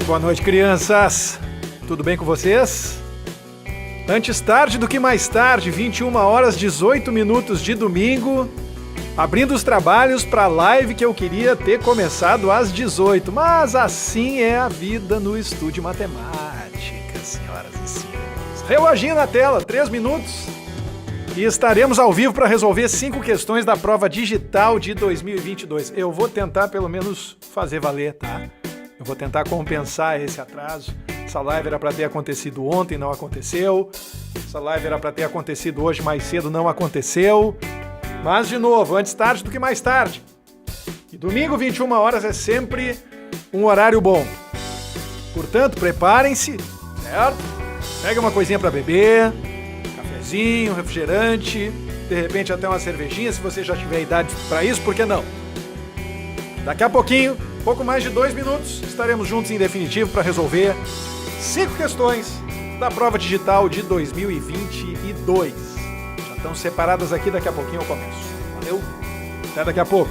Boa noite, crianças. Tudo bem com vocês? Antes tarde do que mais tarde, 21 horas 18 minutos de domingo, abrindo os trabalhos para a live que eu queria ter começado às 18, mas assim é a vida no Estúdio Matemática, senhoras e senhores. Reloginho na tela, 3 minutos, e estaremos ao vivo para resolver 5 questões da prova digital de 2022. Eu vou tentar pelo menos fazer valer, tá? Eu vou tentar compensar esse atraso. Essa live era para ter acontecido ontem, não aconteceu. Essa live era para ter acontecido hoje mais cedo, não aconteceu. Mas, de novo, antes tarde do que mais tarde. E domingo, 21 horas, é sempre um horário bom. Portanto, preparem-se, certo? Pegue uma coisinha para beber, cafezinho, refrigerante, de repente até uma cervejinha, se você já tiver idade para isso, por que não? Daqui a pouquinho, pouco mais de 2 minutos, estaremos juntos em definitivo para resolver 5 questões da prova digital de 2022. Já estão separadas aqui, daqui a pouquinho eu começo. Valeu? Até daqui a pouco.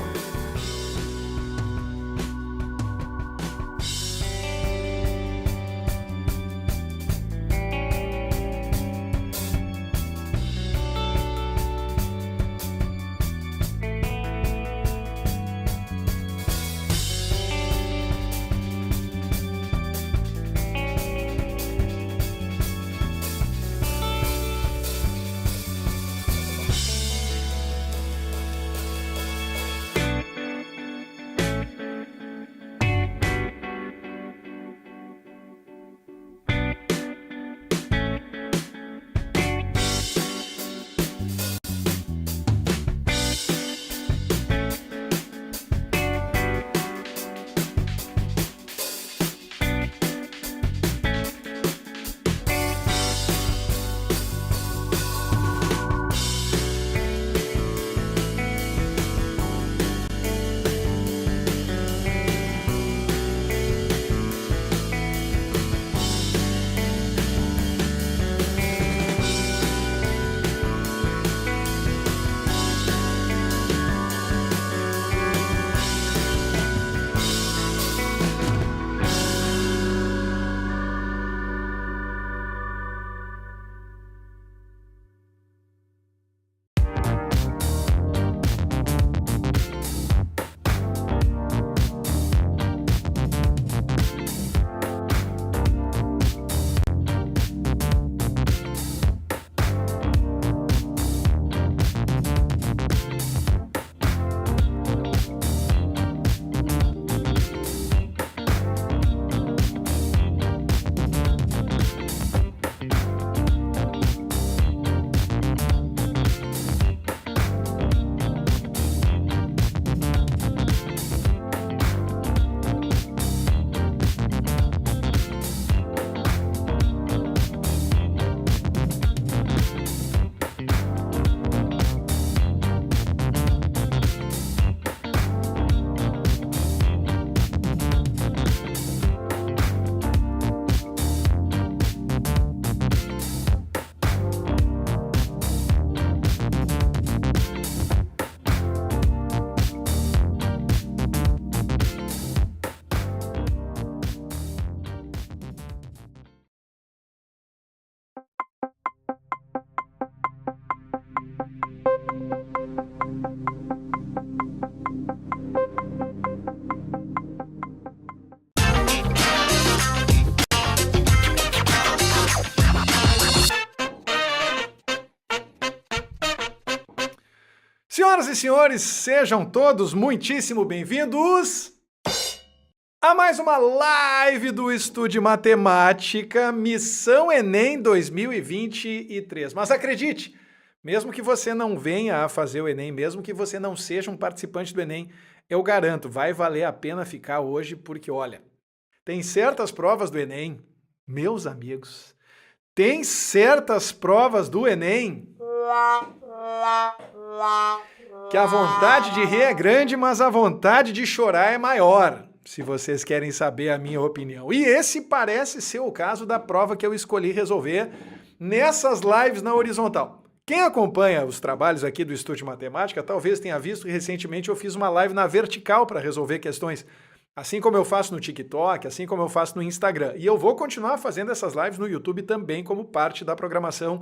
Senhoras e senhores, sejam todos muitíssimo bem-vindos a mais uma live do Estúdio Matemática, Missão Enem 2023. Mas acredite, mesmo que você não venha a fazer o Enem, mesmo que você não seja um participante do Enem, eu garanto, vai valer a pena ficar hoje, porque olha, tem certas provas do Enem, meus amigos, tem certas provas do Enem que a vontade de rir é grande, mas a vontade de chorar é maior, se vocês querem saber a minha opinião. E esse parece ser o caso da prova que eu escolhi resolver nessas lives na horizontal. Quem acompanha os trabalhos aqui do Estúdio Matemática talvez tenha visto que recentemente eu fiz uma live na vertical para resolver questões Assim como eu faço no TikTok, assim como eu faço no Instagram. E eu vou continuar fazendo essas lives no YouTube também como parte da programação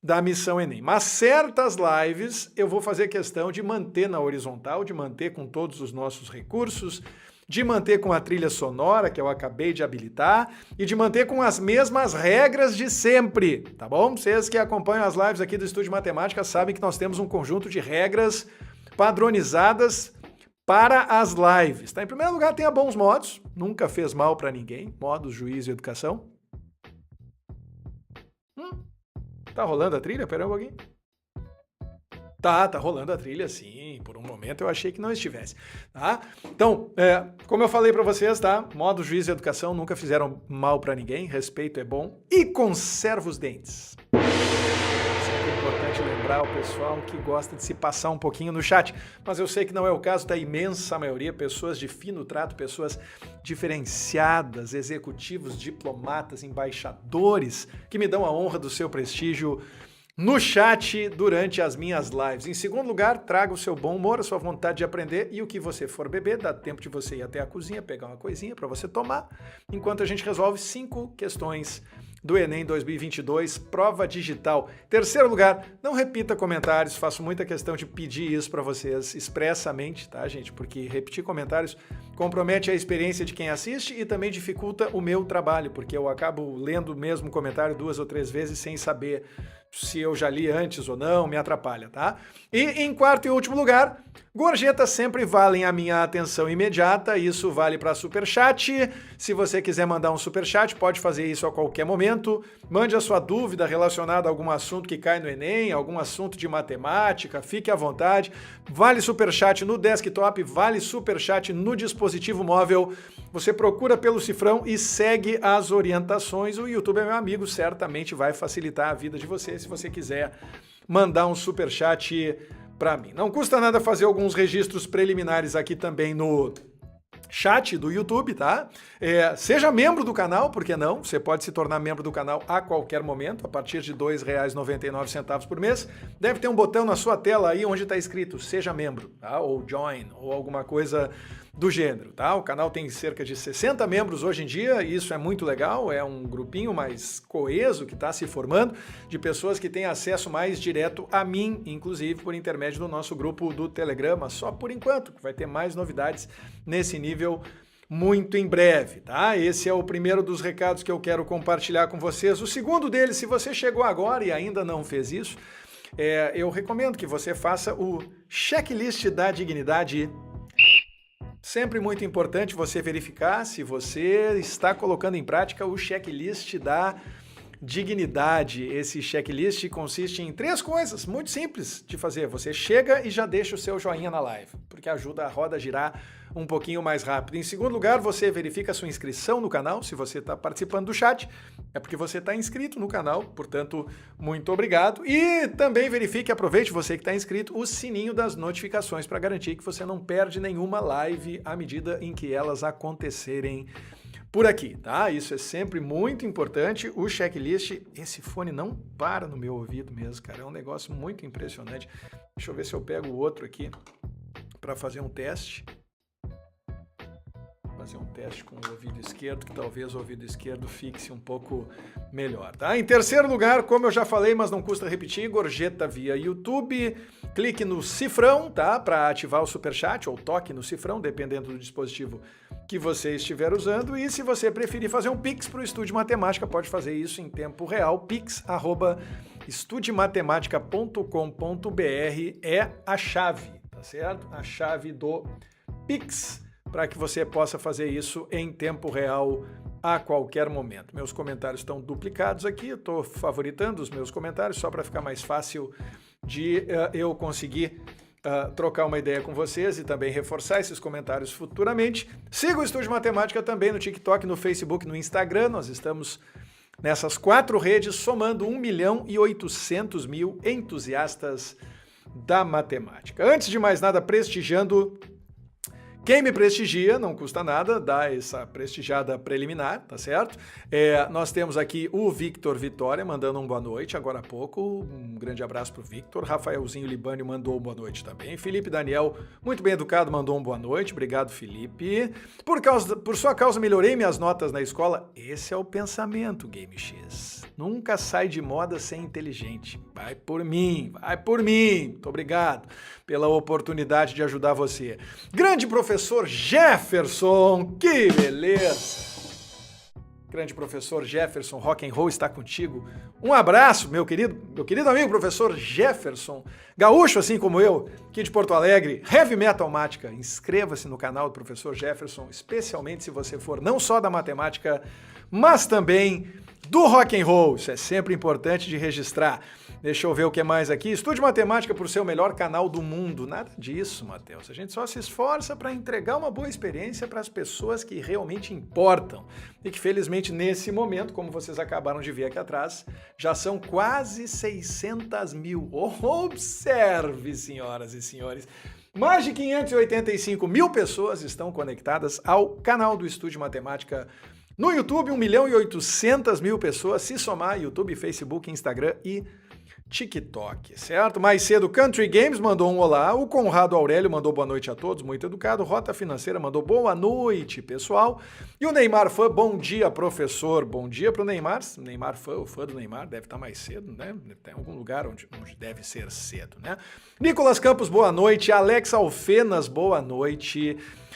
da Missão Enem. Mas certas lives eu vou fazer questão de manter na horizontal, de manter com todos os nossos recursos, de manter com a trilha sonora que eu acabei de habilitar e de manter com as mesmas regras de sempre, tá bom? Vocês que acompanham as lives aqui do Estúdio Matemática sabem que nós temos um conjunto de regras padronizadas para as lives, tá? Em primeiro lugar, tenha bons modos, nunca fez mal para ninguém, modos, juízo e educação. Tá rolando a trilha? Pera um pouquinho. Tá rolando a trilha, sim. Por um momento eu achei que não estivesse, tá? Então, como eu falei para vocês, tá? Modo, juízo e educação nunca fizeram mal para ninguém, respeito é bom e conserva os dentes. É importante lembrar o pessoal que gosta de se passar um pouquinho no chat, mas eu sei que não é o caso da imensa maioria, pessoas de fino trato, pessoas diferenciadas, executivos, diplomatas, embaixadores, que me dão a honra do seu prestígio no chat durante as minhas lives. Em segundo lugar, traga o seu bom humor, a sua vontade de aprender e o que você for beber, dá tempo de você ir até a cozinha, pegar uma coisinha para você tomar, enquanto a gente resolve 5 questões do Enem 2022, prova digital. Terceiro lugar, não repita comentários, faço muita questão de pedir isso para vocês expressamente, tá, gente? Porque repetir comentários compromete a experiência de quem assiste e também dificulta o meu trabalho, porque eu acabo lendo o mesmo comentário 2 ou 3 vezes sem saber se eu já li antes ou não, me atrapalha, tá? E em quarto e último lugar, gorjetas sempre valem a minha atenção imediata, isso vale para superchat. Se você quiser mandar um superchat, pode fazer isso a qualquer momento. Mande a sua dúvida relacionada a algum assunto que cai no Enem, algum assunto de matemática, fique à vontade. Vale superchat no desktop, vale superchat no dispositivo móvel. Você procura pelo cifrão e segue as orientações. O YouTube é meu amigo, certamente vai facilitar a vida de você se você quiser mandar um superchat para mim. Não custa nada fazer alguns registros preliminares aqui também no chat do YouTube, tá? Seja membro do canal, por que não? Você pode se tornar membro do canal a qualquer momento, a partir de R$ 2,99 por mês. Deve ter um botão na sua tela aí onde está escrito Seja Membro, tá? Ou Join, ou alguma coisa do gênero, tá? O canal tem cerca de 60 membros hoje em dia, e isso é muito legal, é um grupinho mais coeso que está se formando, de pessoas que têm acesso mais direto a mim, inclusive por intermédio do nosso grupo do Telegram, mas só por enquanto, que vai ter mais novidades nesse nível muito em breve, tá? Esse é o primeiro dos recados que eu quero compartilhar com vocês. O segundo deles, se você chegou agora e ainda não fez isso, eu recomendo que você faça o checklist da dignidade. Sempre muito importante você verificar se você está colocando em prática o checklist da dignidade. Esse checklist consiste em 3 coisas muito simples de fazer. Você chega e já deixa o seu joinha na live, porque ajuda a roda a girar um pouquinho mais rápido. Em segundo lugar, você verifica a sua inscrição no canal. Se você está participando do chat, é porque você está inscrito no canal, portanto, muito obrigado. E também verifique, aproveite você que está inscrito, o sininho das notificações para garantir que você não perde nenhuma live à medida em que elas acontecerem por aqui, tá? Isso é sempre muito importante. O checklist, esse fone não para no meu ouvido mesmo, cara. É um negócio muito impressionante. Deixa eu ver se eu pego o outro aqui para fazer um teste. Fazer um teste com o ouvido esquerdo, que talvez o ouvido esquerdo fixe um pouco melhor, tá? Em terceiro lugar, como eu já falei, mas não custa repetir, gorjeta via YouTube. Clique no cifrão, tá? Para ativar o superchat, ou toque no cifrão, dependendo do dispositivo que você estiver usando. E se você preferir fazer um Pix para o Estúdio Matemática, pode fazer isso em tempo real. pix@estudimatemática.com.br é a chave, tá certo? A chave do Pix, para que você possa fazer isso em tempo real a qualquer momento. Meus comentários estão duplicados aqui, eu estou favoritando os meus comentários só para ficar mais fácil de eu conseguir trocar uma ideia com vocês e também reforçar esses comentários futuramente. Siga o Estúdio Matemática também no TikTok, no Facebook, no Instagram. Nós estamos nessas 4 redes somando 1.800.000 entusiastas da matemática. Antes de mais nada, prestigiando Quem me prestigia, não custa nada, dá essa prestigiada preliminar, tá certo? Nós temos aqui o Victor Vitória mandando um boa noite agora há pouco. Um grande abraço pro Victor. Rafaelzinho Libânio mandou um boa noite também. Felipe Daniel, muito bem educado, mandou um boa noite. Obrigado, Felipe. Por sua causa, melhorei minhas notas na escola. Esse é o pensamento, Game X. Nunca sai de moda sem inteligente. Vai por mim, vai por mim. Muito obrigado pela oportunidade de ajudar você. Grande professor Jefferson, que beleza! Grande professor Jefferson, rock and roll está contigo. Um abraço, meu querido amigo professor Jefferson, gaúcho assim como eu, aqui de Porto Alegre, Heavy Metal Mática. Inscreva-se no canal do professor Jefferson, especialmente se você for não só da matemática, mas também do rock and roll. Isso é sempre importante de registrar. Deixa eu ver o que mais aqui. Estude matemática por ser o melhor canal do mundo. Nada disso, Matheus. A gente só se esforça para entregar uma boa experiência para as pessoas que realmente importam. E que, felizmente, nesse momento, como vocês acabaram de ver aqui atrás, já são quase 600 mil. Observe, senhoras e senhores. Mais de 585 mil pessoas estão conectadas ao canal do Estude Matemática no YouTube. 1.800.000 pessoas, se somar YouTube, Facebook, Instagram e TikTok, certo? Mais cedo, Country Games mandou um olá, o Conrado Aurélio mandou boa noite a todos, muito educado, Rota Financeira mandou boa noite, pessoal, e o Neymar Fã, bom dia, professor, bom dia pro Neymar, Neymar Fã, o fã do Neymar deve estar mais cedo, né? Tem algum lugar onde deve ser cedo, né? Nicolas Campos, boa noite, Alex Alfenas, boa noite,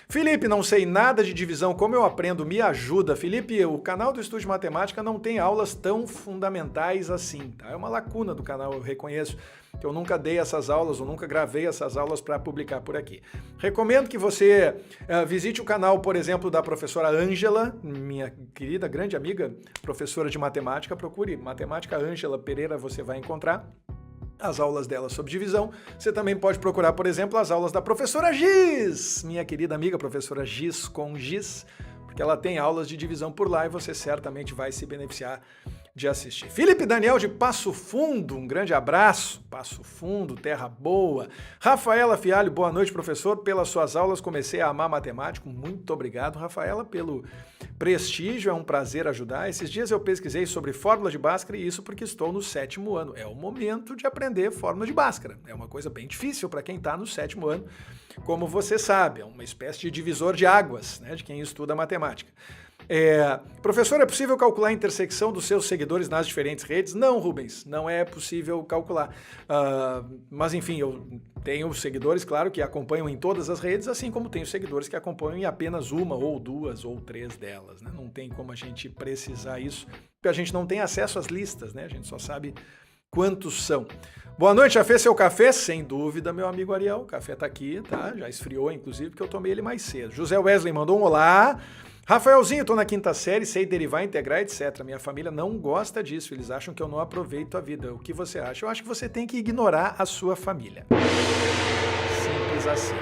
Felipe, não sei nada de divisão, como eu aprendo, me ajuda. Felipe, o canal do Estude Matemática não tem aulas tão fundamentais assim, tá? É uma lacuna do canal, eu reconheço que eu nunca dei essas aulas, eu nunca gravei essas aulas para publicar por aqui. Recomendo que você visite o canal, por exemplo, da professora Ângela, minha querida, grande amiga, professora de matemática. Procure Matemática Ângela Pereira, você vai encontrar as aulas dela sobre divisão. Você também pode procurar, por exemplo, as aulas da professora Giz, minha querida amiga professora Giz com Giz, porque ela tem aulas de divisão por lá e você certamente vai se beneficiar de assistir. Felipe Daniel de Passo Fundo, um grande abraço. Passo Fundo, terra boa. Rafaela Fialho, boa noite, professor. Pelas suas aulas comecei a amar matemática. Muito obrigado, Rafaela, pelo prestígio. É um prazer ajudar. Esses dias eu pesquisei sobre fórmula de Bhaskara e isso porque estou no 7º ano. É o momento de aprender fórmula de Bhaskara. É uma coisa bem difícil para quem está no 7º ano. Como você sabe, é uma espécie de divisor de águas, né, de quem estuda matemática. Professor, é possível calcular a intersecção dos seus seguidores nas diferentes redes? Não, Rubens, não é possível calcular. Mas enfim, eu tenho seguidores, claro, que acompanham em todas as redes, assim como tenho seguidores que acompanham em apenas uma ou duas ou três delas, né? Não tem como a gente precisar isso, porque a gente não tem acesso às listas, né? A gente só sabe quantos são. Boa noite, já fez seu café? Sem dúvida, meu amigo Ariel, o café tá aqui, tá? Já esfriou, inclusive, porque eu tomei ele mais cedo. José Wesley mandou um olá. Rafaelzinho, tô na 5ª série, sei derivar, integrar, etc. Minha família não gosta disso, eles acham que eu não aproveito a vida. O que você acha? Eu acho que você tem que ignorar a sua família. Simples assim.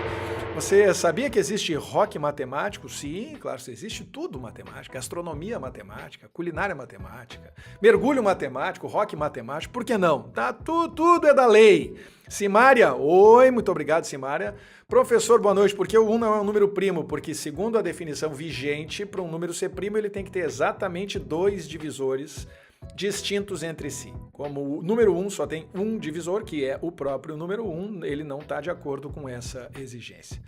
Você sabia que existe rock matemático? Sim, claro, existe tudo matemática, astronomia matemática, culinária matemática, mergulho matemático, rock matemático, por que não? Tá, tudo é da lei. Simária, oi, muito obrigado, Simária. Professor, boa noite, porque o 1 não é um número primo? Porque segundo a definição vigente, para um número ser primo, ele tem que ter exatamente 2 divisores distintos entre si. Como o número 1 só tem um divisor, que é o próprio número 1, ele não está de acordo com essa exigência.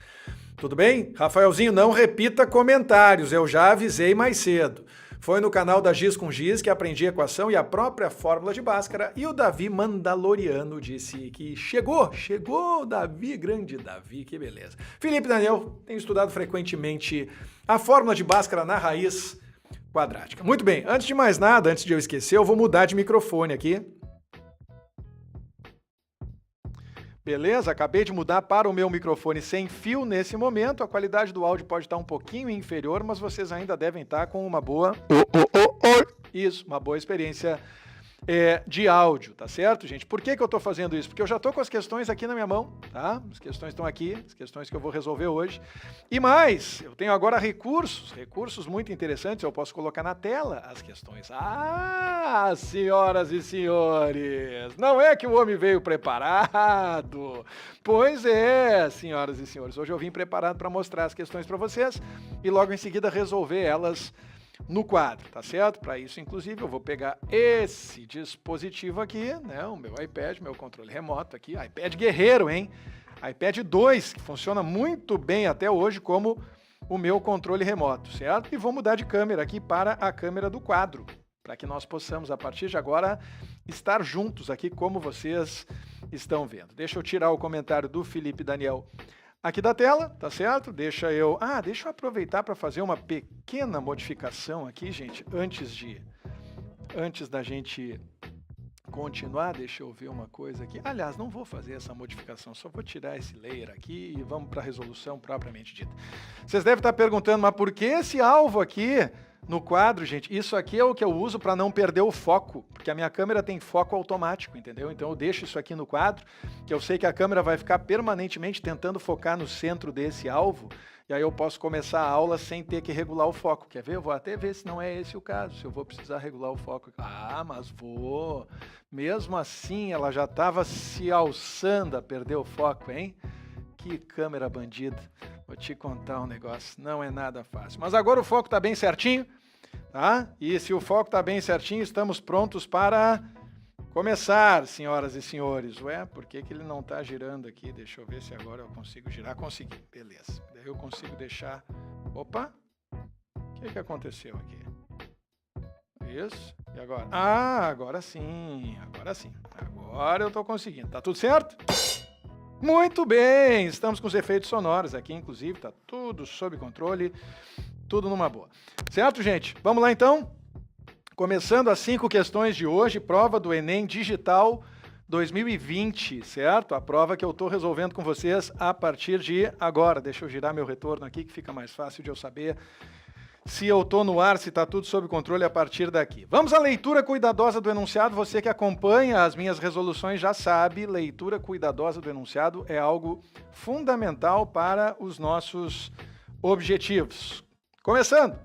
Tudo bem? Rafaelzinho, não repita comentários, eu já avisei mais cedo. Foi no canal da Giz com Giz que aprendi a equação e a própria fórmula de Bhaskara, e o Davi Mandaloriano disse que chegou o Davi, grande Davi, que beleza. Felipe Daniel tem estudado frequentemente a fórmula de Bhaskara na raiz quadrática. Muito bem, antes de mais nada, antes de eu esquecer, eu vou mudar de microfone aqui. Beleza, acabei de mudar para o meu microfone sem fio nesse momento. A qualidade do áudio pode estar um pouquinho inferior, mas vocês ainda devem estar com uma boa... Isso, uma boa experiência de áudio, tá certo, gente? Por que eu estou fazendo isso? Porque eu já estou com as questões aqui na minha mão, tá? As questões estão aqui, as questões que eu vou resolver hoje. E mais, eu tenho agora recursos muito interessantes, eu posso colocar na tela as questões. Ah, senhoras e senhores, não é que o homem veio preparado. Pois é, senhoras e senhores, hoje eu vim preparado para mostrar as questões para vocês e logo em seguida resolver elas no quadro, tá certo? Para isso, inclusive, eu vou pegar esse dispositivo aqui, né? O meu iPad, meu controle remoto aqui, iPad guerreiro, hein? iPad 2, que funciona muito bem até hoje como o meu controle remoto, certo? E vou mudar de câmera aqui para a câmera do quadro, para que nós possamos, a partir de agora, estar juntos aqui como vocês estão vendo. Deixa eu tirar o comentário do Felipe Daniel aqui da tela, tá certo? Deixa eu aproveitar para fazer uma pequena modificação aqui, gente, antes da gente continuar, deixa eu ver uma coisa aqui. Aliás, não vou fazer essa modificação, só vou tirar esse layer aqui e vamos para a resolução propriamente dita. Vocês devem estar perguntando, mas por que esse alvo aqui no quadro, gente? Isso aqui é o que eu uso para não perder o foco, porque a minha câmera tem foco automático, entendeu? Então eu deixo isso aqui no quadro, que eu sei que a câmera vai ficar permanentemente tentando focar no centro desse alvo, e aí eu posso começar a aula sem ter que regular o foco. Quer ver? Eu vou até ver se não é esse o caso, se eu vou precisar regular o foco. Ah, mas vou. Mesmo assim, ela já estava se alçando a perder o foco, hein? Que câmera bandida. Vou te contar um negócio, não é nada fácil. Mas agora o foco está bem certinho, tá? E se o foco está bem certinho, estamos prontos para começar, senhoras e senhores. Ué, por que ele não está girando aqui? Deixa eu ver se agora eu consigo girar. Consegui, beleza. Daí eu consigo deixar... Opa! O que aconteceu aqui? Isso. E agora? Ah, agora sim. Agora sim. Agora eu estou conseguindo. Tá tudo certo? Muito bem! Estamos com os efeitos sonoros aqui, inclusive. Tá tudo sob controle. Tudo numa boa. Certo, gente? Vamos lá, então? Começando as 5 questões de hoje, prova do Enem Digital 2020, certo? A prova que eu estou resolvendo com vocês a partir de agora. Deixa eu girar meu retorno aqui, que fica mais fácil de eu saber se eu estou no ar, se está tudo sob controle a partir daqui. Vamos à leitura cuidadosa do enunciado. Você que acompanha as minhas resoluções já sabe, leitura cuidadosa do enunciado é algo fundamental para os nossos objetivos. Começando.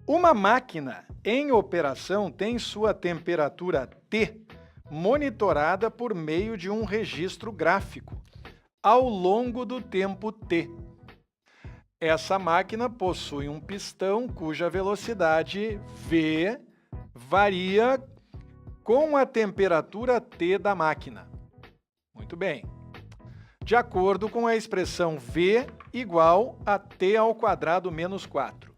Uma máquina em operação tem sua temperatura T monitorada por meio de um registro gráfico ao longo do tempo T. Essa máquina possui um pistão cuja velocidade V varia com a temperatura T da máquina. Muito bem. De acordo com a expressão V igual a T ao quadrado menos 4.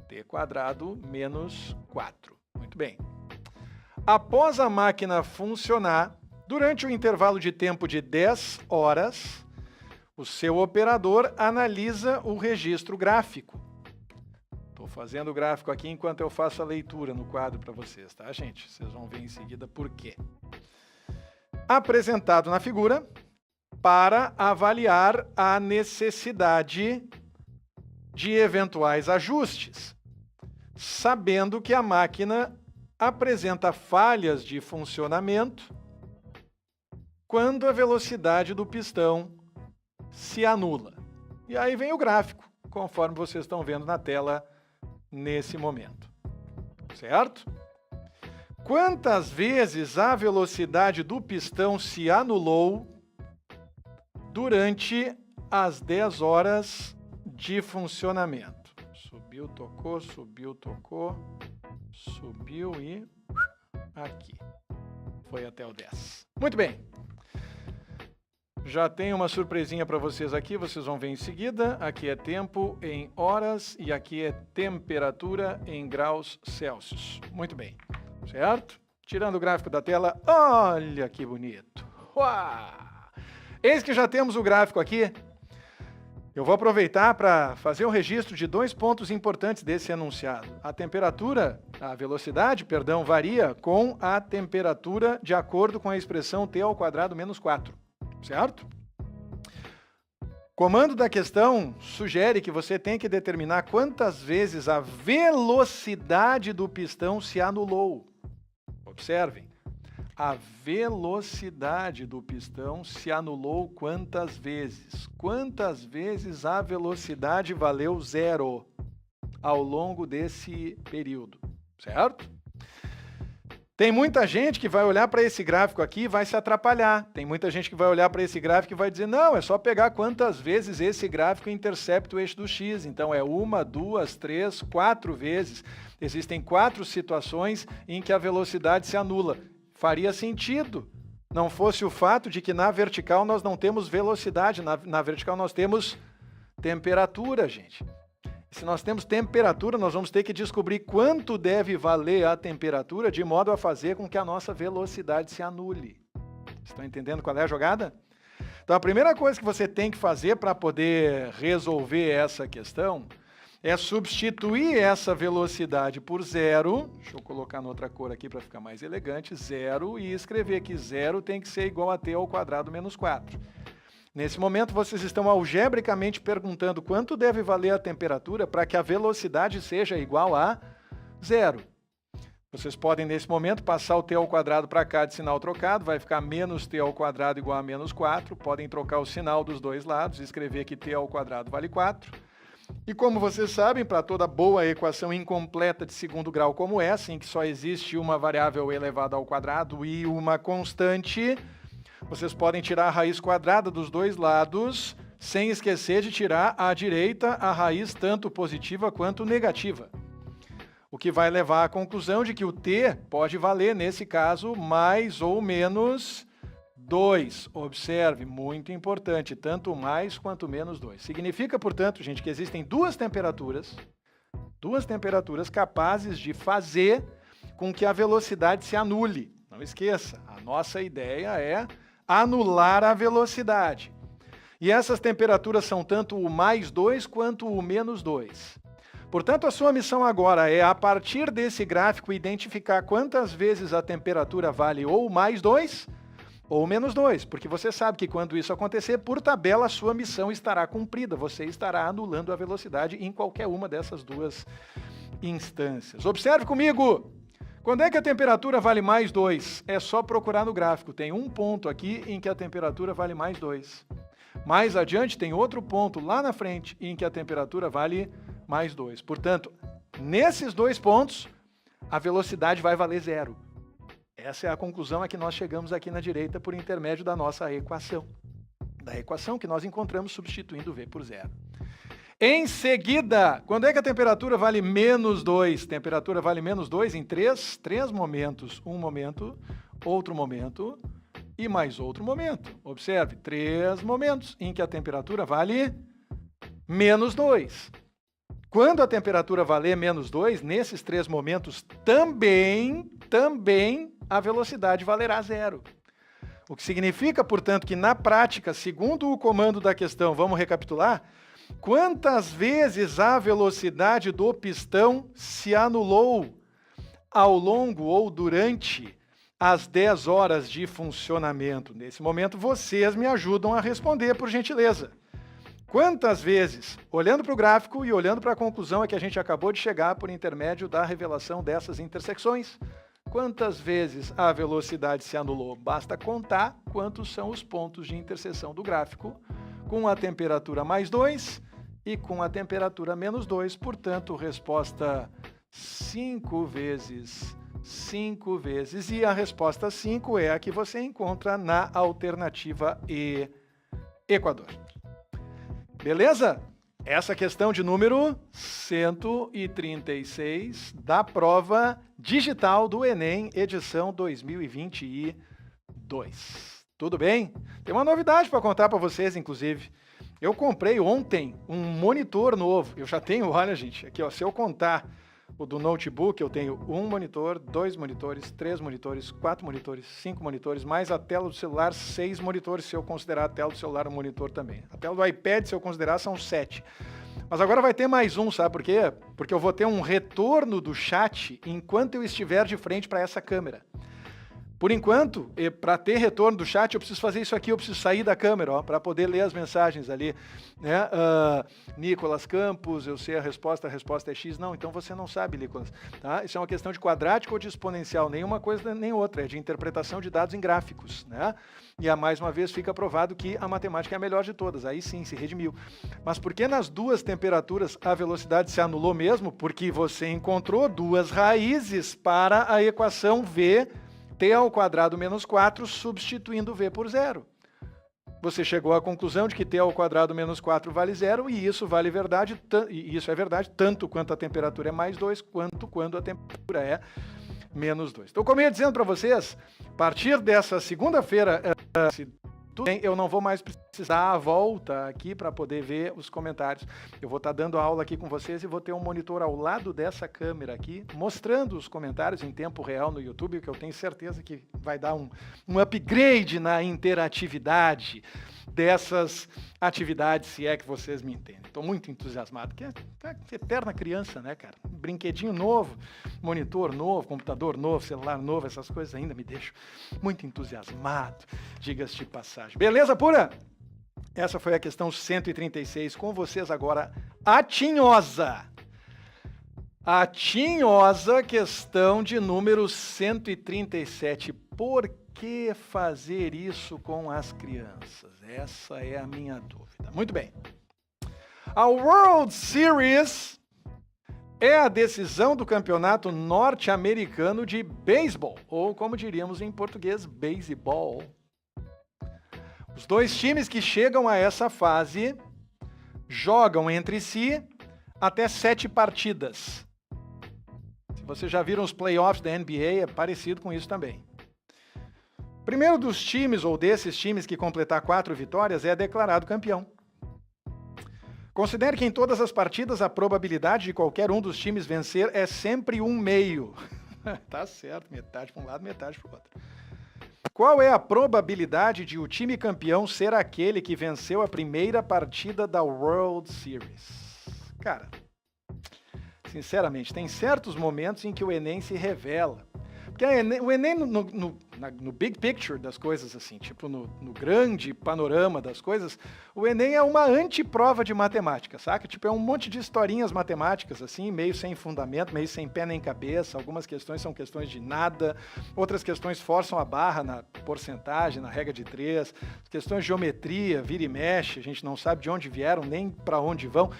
T quadrado menos 4. Muito bem. Após a máquina funcionar, durante o intervalo de tempo de 10 horas, o seu operador analisa o registro gráfico. Estou fazendo o gráfico aqui enquanto eu faço a leitura no quadro para vocês, tá, gente? Vocês vão ver em seguida por quê. Apresentado na figura, para avaliar a necessidade de eventuais ajustes, sabendo que a máquina apresenta falhas de funcionamento quando a velocidade do pistão se anula. E aí vem o gráfico, conforme vocês estão vendo na tela nesse momento. Certo? Quantas vezes a velocidade do pistão se anulou durante as 10 horas de funcionamento? Subiu, tocou, subiu e aqui. Foi até o 10. Muito bem. Já tem uma surpresinha para vocês aqui, vocês vão ver em seguida. Aqui é tempo em horas e aqui é temperatura em graus Celsius. Muito bem, certo? Tirando o gráfico da tela, olha que bonito. Uau! Eis que já temos o gráfico aqui. Eu vou aproveitar para fazer um registro de 2 pontos importantes desse enunciado. A velocidade, varia com a temperatura de acordo com a expressão T ao quadrado menos 4. Certo? Comando da questão sugere que você tem que determinar quantas vezes a velocidade do pistão se anulou. Observem. A velocidade do pistão se anulou quantas vezes? Quantas vezes a velocidade valeu 0 ao longo desse período, certo? Tem muita gente que vai olhar para esse gráfico aqui e vai se atrapalhar. Tem muita gente que vai olhar para esse gráfico e vai dizer, não, é só pegar quantas vezes esse gráfico intercepta o eixo do X. Então é 1, 2, 3, 4 vezes. Existem 4 situações em que a velocidade se anula. Faria sentido, não fosse o fato de que na vertical nós não temos velocidade, na vertical nós temos temperatura, gente. Se nós temos temperatura, nós vamos ter que descobrir quanto deve valer a temperatura de modo a fazer com que a nossa velocidade se anule. Estão entendendo qual é a jogada? Então a primeira coisa que você tem que fazer para poder resolver essa questão é substituir essa velocidade por 0, deixa eu colocar em outra cor aqui para ficar mais elegante, 0, e escrever que 0 tem que ser igual a t ao quadrado menos 4. Nesse momento, vocês estão algebricamente perguntando quanto deve valer a temperatura para que a velocidade seja igual a 0. Vocês podem, nesse momento, passar o t ao quadrado para cá de sinal trocado, vai ficar menos t ao quadrado igual a menos 4. Podem trocar o sinal dos dois lados e escrever que t ao quadrado vale 4. E como vocês sabem, para toda boa equação incompleta de segundo grau como essa, em que só existe uma variável elevada ao quadrado e uma constante, vocês podem tirar a raiz quadrada dos dois lados, sem esquecer de tirar à direita a raiz tanto positiva quanto negativa. O que vai levar à conclusão de que o t pode valer, nesse caso, mais ou menos 2. Observe, muito importante, tanto mais quanto menos 2. Significa, portanto, gente, que existem duas temperaturas capazes de fazer com que a velocidade se anule. Não esqueça, a nossa ideia é anular a velocidade. E essas temperaturas são tanto o mais 2 quanto o menos 2. Portanto, a sua missão agora é, a partir desse gráfico, identificar quantas vezes a temperatura vale ou mais 2 ou menos 2, porque você sabe que quando isso acontecer, por tabela, a sua missão estará cumprida, você estará anulando a velocidade em qualquer uma dessas duas instâncias. Observe comigo! Quando é que a temperatura vale mais 2? É só procurar no gráfico, tem um ponto aqui em que a temperatura vale mais 2. Mais adiante tem outro ponto lá na frente em que a temperatura vale mais 2. Portanto, nesses dois pontos, a velocidade vai valer 0. Essa é a conclusão a que nós chegamos aqui na direita por intermédio da nossa equação. Da equação que nós encontramos substituindo V por 0. Em seguida, quando é que a temperatura vale menos 2? Temperatura vale menos 2 em três momentos. Um momento, outro momento e mais outro momento. Observe, 3 momentos em que a temperatura vale menos 2. Quando a temperatura valer menos 2, nesses 3 momentos também a velocidade valerá 0. O que significa, portanto, que na prática, segundo o comando da questão, vamos recapitular, quantas vezes a velocidade do pistão se anulou ao longo ou durante as 10 horas de funcionamento? Nesse momento, vocês me ajudam a responder, por gentileza. Quantas vezes, olhando para o gráfico e olhando para a conclusão a que a gente acabou de chegar por intermédio da revelação dessas intersecções, quantas vezes a velocidade se anulou? Basta contar quantos são os pontos de interseção do gráfico, com a temperatura mais 2 e com a temperatura menos 2. Portanto, resposta 5 vezes. E a resposta 5 é a que você encontra na alternativa E, Equador. Beleza? Essa questão de número 136 da prova digital do Enem, edição 2022. Tudo bem? Tem uma novidade para contar para vocês, inclusive. Eu comprei ontem um monitor novo. Eu já tenho, olha, gente, aqui, ó, se eu contar o do notebook, eu tenho 1 monitor, 2 monitores, 3 monitores, 4 monitores, 5 monitores, mais a tela do celular, 6 monitores, se eu considerar a tela do celular um monitor também. A tela do iPad, se eu considerar, são 7. Mas agora vai ter mais um, sabe por quê? Porque eu vou ter um retorno do chat enquanto eu estiver de frente para essa câmera. Por enquanto, para ter retorno do chat, eu preciso fazer isso aqui, eu preciso sair da câmera, para poder ler as mensagens ali. Né? Nicolas Campos, eu sei a resposta é X. Não, então você não sabe, Nicolas. Tá? Isso é uma questão de quadrática ou de exponencial, nenhuma coisa nem outra, é de interpretação de dados em gráficos. Né? E mais uma vez fica provado que a matemática é a melhor de todas, aí sim, se redimiu. Mas por que nas duas temperaturas a velocidade se anulou mesmo? Porque você encontrou duas raízes para a equação V t ao quadrado menos 4, substituindo v por zero. Você chegou à conclusão de que t ao quadrado menos 4 vale zero, e isso vale verdade, e isso é verdade tanto quanto a temperatura é mais 2, quanto quando a temperatura é menos 2. Então, como eu ia dizendo para vocês, a partir dessa segunda-feira, eu não vou mais precisar a volta aqui para poder ver os comentários. Eu vou estar dando aula aqui com vocês e vou ter um monitor ao lado dessa câmera aqui, mostrando os comentários em tempo real no YouTube, que eu tenho certeza que vai dar um upgrade na interatividade dessas atividades, se é que vocês me entendem. Estou muito entusiasmado, que é eterna criança, né, cara? Brinquedinho novo, monitor novo, computador novo, celular novo, essas coisas ainda me deixam muito entusiasmado, diga-se de passagem. Beleza, pura? Essa foi a questão 136, com vocês agora, a tinhosa. A tinhosa questão de número 137. Por que fazer isso com as crianças? Essa é a minha dúvida. Muito bem. A World Series é a decisão do campeonato norte-americano de beisebol, ou como diríamos em português, beisebol. Os dois times que chegam a essa fase jogam entre si até 7 partidas. Se vocês já viram os playoffs da NBA, é parecido com isso também. Primeiro dos times, ou desses times que completar 4 vitórias, é declarado campeão. Considere que em todas as partidas a probabilidade de qualquer um dos times vencer é sempre 1/2. Tá certo, metade para um lado, metade para o outro. Qual é a probabilidade de o time campeão ser aquele que venceu a primeira partida da World Series? Cara, sinceramente, tem certos momentos em que o Enem se revela. Porque o Enem, no big picture das coisas, assim, tipo no grande panorama das coisas, o Enem é uma antiprova de matemática, saca? Tipo, é um monte de historinhas matemáticas, assim, meio sem fundamento, meio sem pé nem cabeça. Algumas questões são questões de nada, outras questões forçam a barra na porcentagem, na regra de 3, questões de geometria, vira e mexe, a gente não sabe de onde vieram, nem para onde vão.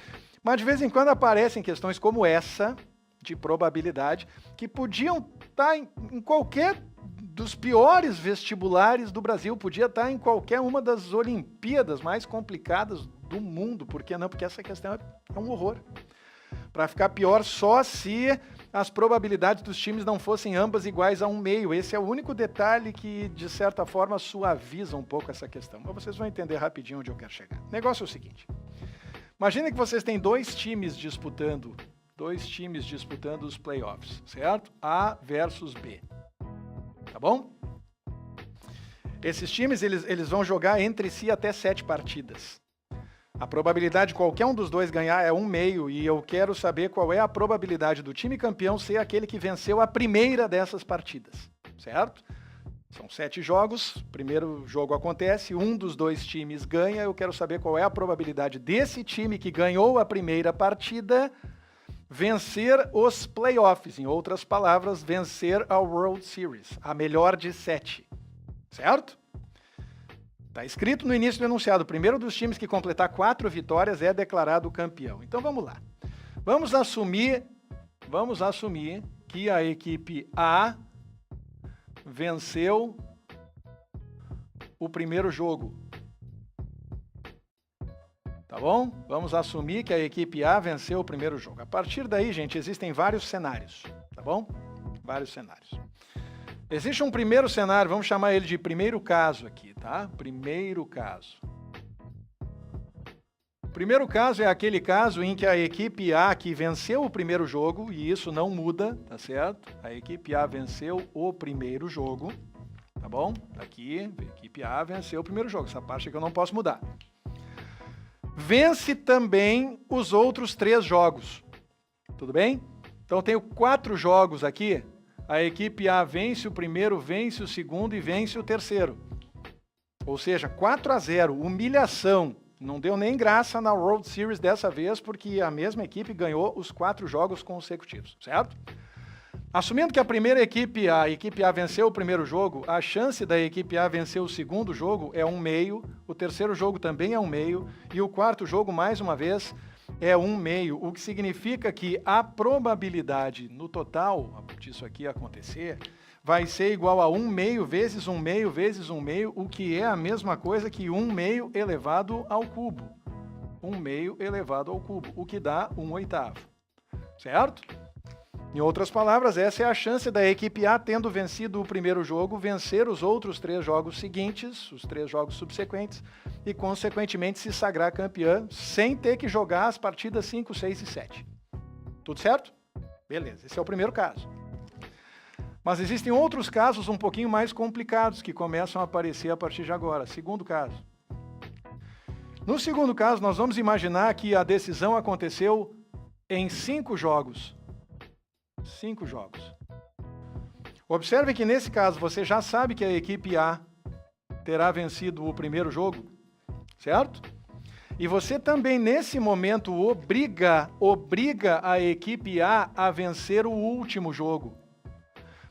Mas de vez em quando aparecem questões como essa, de probabilidade, que podiam estar em qualquer dos piores vestibulares do Brasil, podia estar em qualquer uma das Olimpíadas mais complicadas do mundo. Por que não? Porque essa questão é um horror. Para ficar pior, só se as probabilidades dos times não fossem ambas iguais a 1/2. Esse é o único detalhe que, de certa forma, suaviza um pouco essa questão. Mas vocês vão entender rapidinho onde eu quero chegar. O negócio é o seguinte. Imagina que vocês têm dois times disputando os playoffs, certo? A versus B. Tá bom? Esses times, eles vão jogar entre si até 7 partidas. A probabilidade de qualquer um dos dois ganhar é 1/2, e eu quero saber qual é a probabilidade do time campeão ser aquele que venceu a primeira dessas partidas, certo? São 7 jogos, primeiro jogo acontece, um dos dois times ganha, eu quero saber qual é a probabilidade desse time que ganhou a primeira partida vencer os playoffs, em outras palavras, vencer a World Series, a melhor de 7, certo? Está escrito no início do enunciado, o primeiro dos times que completar 4 vitórias é declarado campeão. Então vamos lá. Vamos assumir que a equipe A venceu o primeiro jogo. Tá bom? Vamos assumir que a equipe A venceu o primeiro jogo. A partir daí, gente, existem vários cenários, tá bom? Vários cenários. Existe um primeiro cenário, vamos chamar ele de primeiro caso aqui, tá? Primeiro caso. O primeiro caso é aquele caso em que a equipe A que venceu o primeiro jogo, e isso não muda, tá certo? A equipe A venceu o primeiro jogo, tá bom? Aqui, a equipe A venceu o primeiro jogo, essa parte aqui eu não posso mudar. Vence também os outros 3 jogos. Tudo bem? Então eu tenho 4 jogos aqui. a equipe A vence o primeiro, vence o segundo e vence o terceiro. Ou seja, 4-0, humilhação. Não deu nem graça na World Series dessa vez, porque a mesma equipe ganhou os 4 jogos consecutivos, certo? Assumindo que a equipe A venceu o primeiro jogo, a chance da equipe A vencer o segundo jogo é 1,5, o terceiro jogo também é 1,5 e o quarto jogo, mais uma vez, é 1,5, o que significa que a probabilidade no total disso aqui acontecer vai ser igual a 1,5 vezes 1,5 vezes 1,5, o que é a mesma coisa que 1,5 elevado ao cubo. 1,5 elevado ao cubo, o que dá 1/8. Certo? Em outras palavras, essa é a chance da equipe A, tendo vencido o primeiro jogo, vencer os outros 3 jogos seguintes, os 3 jogos subsequentes, e consequentemente se sagrar campeã, sem ter que jogar as partidas 5, 6 e 7. Tudo certo? Beleza, esse é o primeiro caso. Mas existem outros casos um pouquinho mais complicados que começam a aparecer a partir de agora. Segundo caso. No segundo caso, nós vamos imaginar que a decisão aconteceu em 5 jogos. 5 jogos. Observe que nesse caso você já sabe que a equipe A terá vencido o primeiro jogo, certo? E você também nesse momento obriga a equipe A vencer o último jogo.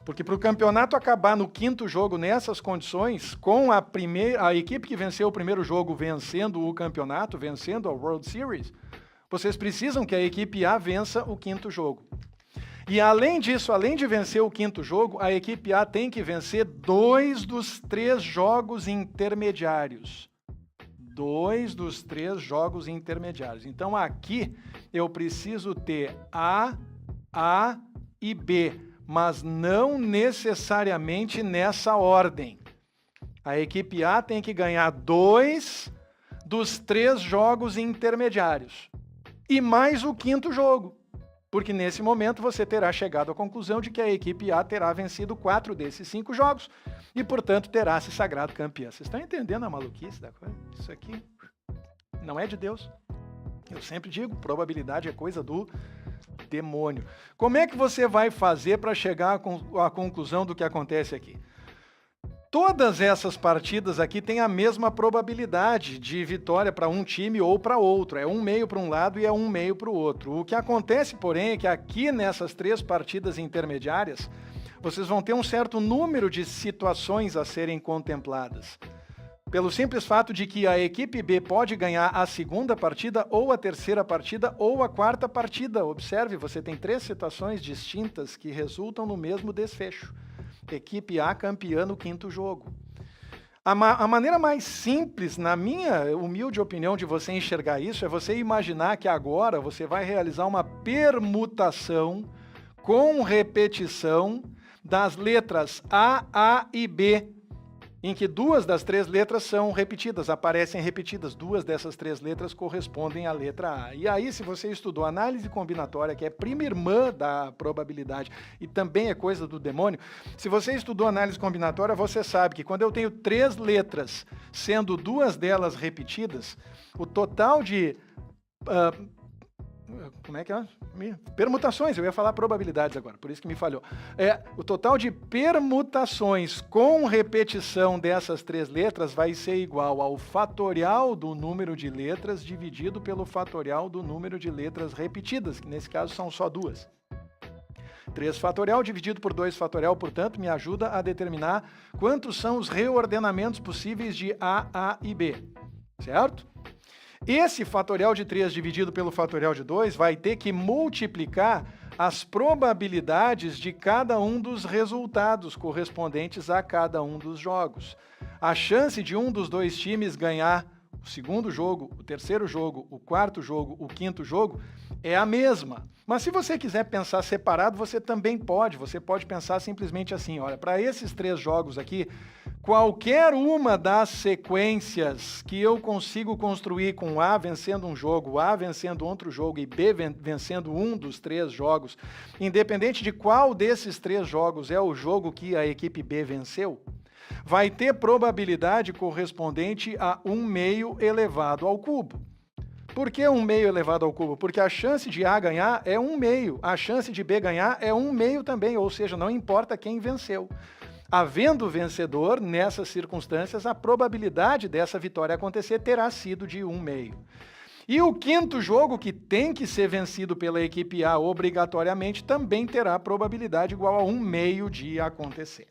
Porque para o campeonato acabar no 5º jogo nessas condições, com a equipe que venceu o primeiro jogo vencendo o campeonato, vencendo a World Series, vocês precisam que a equipe A vença o 5º jogo. E além disso, além de vencer o 5º jogo, a equipe A tem que vencer 2 dos 3 jogos intermediários. 2 dos 3 jogos intermediários. Então aqui eu preciso ter A e B, mas não necessariamente nessa ordem. A equipe A tem que ganhar 2 dos 3 jogos intermediários. E mais o 5º jogo. Porque nesse momento você terá chegado à conclusão de que a equipe A terá vencido 4 desses 5 jogos e, portanto, terá se sagrado campeã. Vocês estão entendendo a maluquice da coisa? Isso aqui não é de Deus. Eu sempre digo, probabilidade é coisa do demônio. Como é que você vai fazer para chegar à conclusão do que acontece aqui? Todas essas partidas aqui têm a mesma probabilidade de vitória para um time ou para outro. É 1,5 para um lado e é 1,5 para o outro. O que acontece, porém, é que aqui nessas 3 partidas intermediárias, vocês vão ter um certo número de situações a serem contempladas. Pelo simples fato de que a equipe B pode ganhar a 2ª partida, ou a 3ª partida, ou a 4ª partida. Observe, você tem 3 situações distintas que resultam no mesmo desfecho. Equipe A campeã no 5º jogo. A maneira mais simples, na minha humilde opinião, de você enxergar isso é você imaginar que agora você vai realizar uma permutação com repetição das letras A e B, em que 2 das 3 letras são repetidas, aparecem repetidas. 2 dessas 3 letras correspondem à letra A. E aí, se você estudou análise combinatória, que é prima irmã da probabilidade e também é coisa do demônio, se você estudou análise combinatória, você sabe que quando eu tenho 3 letras, sendo 2 delas repetidas, o total de... como é que é? Permutações, eu ia falar probabilidades agora, por isso que me falhou. O total de permutações com repetição dessas 3 letras vai ser igual ao fatorial do número de letras dividido pelo fatorial do número de letras repetidas, que nesse caso são só 2. 3 fatorial dividido por 2 fatorial, portanto, me ajuda a determinar quantos são os reordenamentos possíveis de A e B, certo? Esse fatorial de 3 dividido pelo fatorial de 2 vai ter que multiplicar as probabilidades de cada um dos resultados correspondentes a cada um dos jogos. A chance de um dos 2 times ganhar o 2º jogo, o 3º jogo, o 4º jogo, o 5º jogo é a mesma. Mas se você quiser pensar separado, você também pode. Você pode pensar simplesmente assim, olha, para esses 3 jogos aqui, qualquer uma das sequências que eu consigo construir com A vencendo um jogo, A vencendo outro jogo e B vencendo um dos 3 jogos, independente de qual desses 3 jogos é o jogo que a equipe B venceu, vai ter probabilidade correspondente a 1/2 elevado ao cubo. Por que 1 meio elevado ao cubo? Porque a chance de A ganhar é 1 meio, a chance de B ganhar é 1 meio também, ou seja, não importa quem venceu. Havendo vencedor, nessas circunstâncias, a probabilidade dessa vitória acontecer terá sido de 1 meio. E o quinto jogo, que tem que ser vencido pela equipe A obrigatoriamente, também terá probabilidade igual a 1 meio de acontecer.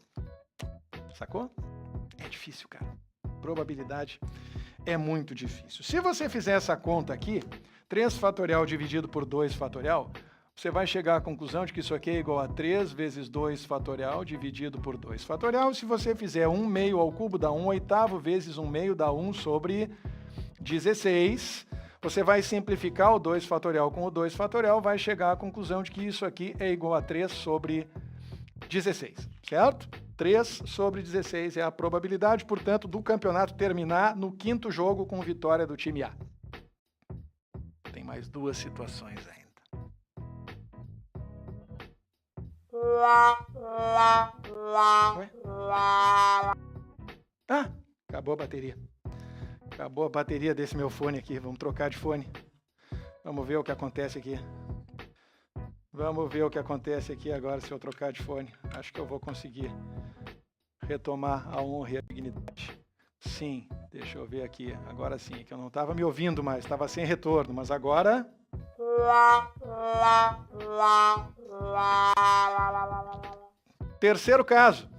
Sacou? É difícil, cara. Probabilidade é muito difícil. Se você fizer essa conta aqui, 3 fatorial dividido por 2 fatorial, você vai chegar à conclusão de que isso aqui é igual a 3 vezes 2 fatorial dividido por 2 fatorial. Se você fizer 1 meio ao cubo, dá 1 oitavo, vezes 1 meio dá 1 sobre 16. Você vai simplificar o 2 fatorial com o 2 fatorial, vai chegar à conclusão de que isso aqui é igual a 3 sobre 16, certo? 3 sobre 16 é a probabilidade, portanto, do campeonato terminar no quinto jogo com vitória do time A. Tem mais 2 situações ainda. Ué? Ah, acabou a bateria. Acabou a bateria desse meu fone aqui. Vamos trocar de fone. Vamos ver o que acontece aqui. Vamos ver o que acontece aqui agora se eu trocar de fone. Acho que eu vou conseguir retomar a honra e a dignidade. Sim, deixa eu ver aqui. Agora sim, que eu não estava me ouvindo mais. Estava sem retorno, mas agora... Terceiro caso.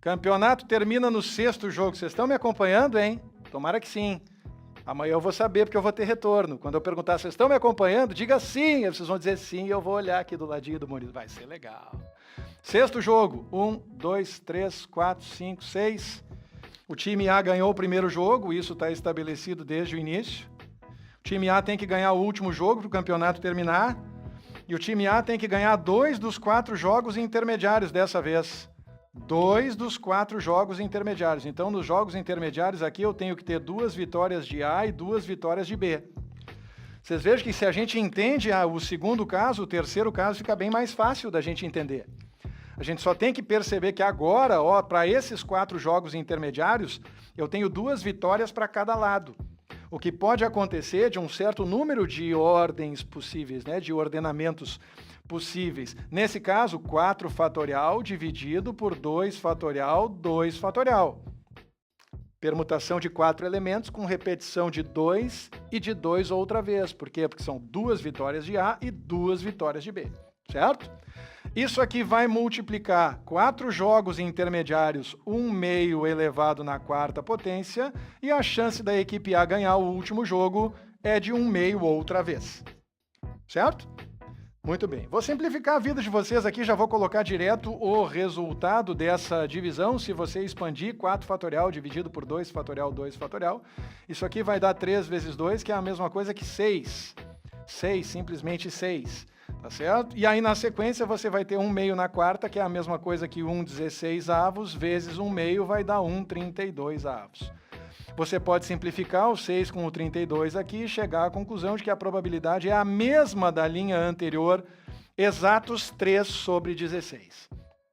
Campeonato termina no 6º jogo. Vocês estão me acompanhando, hein? Tomara que sim. Amanhã eu vou saber porque eu vou ter retorno. Quando eu perguntar, vocês estão me acompanhando? Diga sim. Aí vocês vão dizer sim e eu vou olhar aqui do ladinho do monitor. Vai ser legal. 6º jogo. 1, 2, 3, 4, 5, 6. O time A ganhou o primeiro jogo. Isso está estabelecido desde o início. O time A tem que ganhar o último jogo para o campeonato terminar. E o time A tem que ganhar 2 dos 4 jogos intermediários dessa vez. 2 dos 4 jogos intermediários. Então, nos jogos intermediários aqui, eu tenho que ter 2 vitórias de A e 2 vitórias de B. Vocês vejam que se a gente entende o segundo caso, o terceiro caso fica bem mais fácil da gente entender. A gente só tem que perceber que agora, para esses 4 jogos intermediários, eu tenho 2 vitórias para cada lado. O que pode acontecer de um certo número de ordens possíveis, né, de ordenamentos possíveis. Nesse caso, 4 fatorial dividido por 2 fatorial, 2 fatorial. Permutação de 4 elementos com repetição de 2 e de 2 outra vez. Por quê? Porque são 2 vitórias de A e 2 vitórias de B, certo? Isso aqui vai multiplicar 4 jogos intermediários, 1 meio elevado na 4ª potência, e a chance da equipe A ganhar o último jogo é de 1 meio outra vez. Certo? Muito bem. Vou simplificar a vida de vocês aqui, já vou colocar direto o resultado dessa divisão. Se você expandir 4 fatorial dividido por 2 fatorial, 2 fatorial, isso aqui vai dar 3 vezes 2, que é a mesma coisa que 6. 6, simplesmente 6. Tá certo? E aí, na sequência, você vai ter 1 meio na 4ª, que é a mesma coisa que 1/16 avos, vezes 1 meio vai dar 1/32 avos. Você pode simplificar o 6 com o 32 aqui e chegar à conclusão de que a probabilidade é a mesma da linha anterior, exatos 3 sobre 16.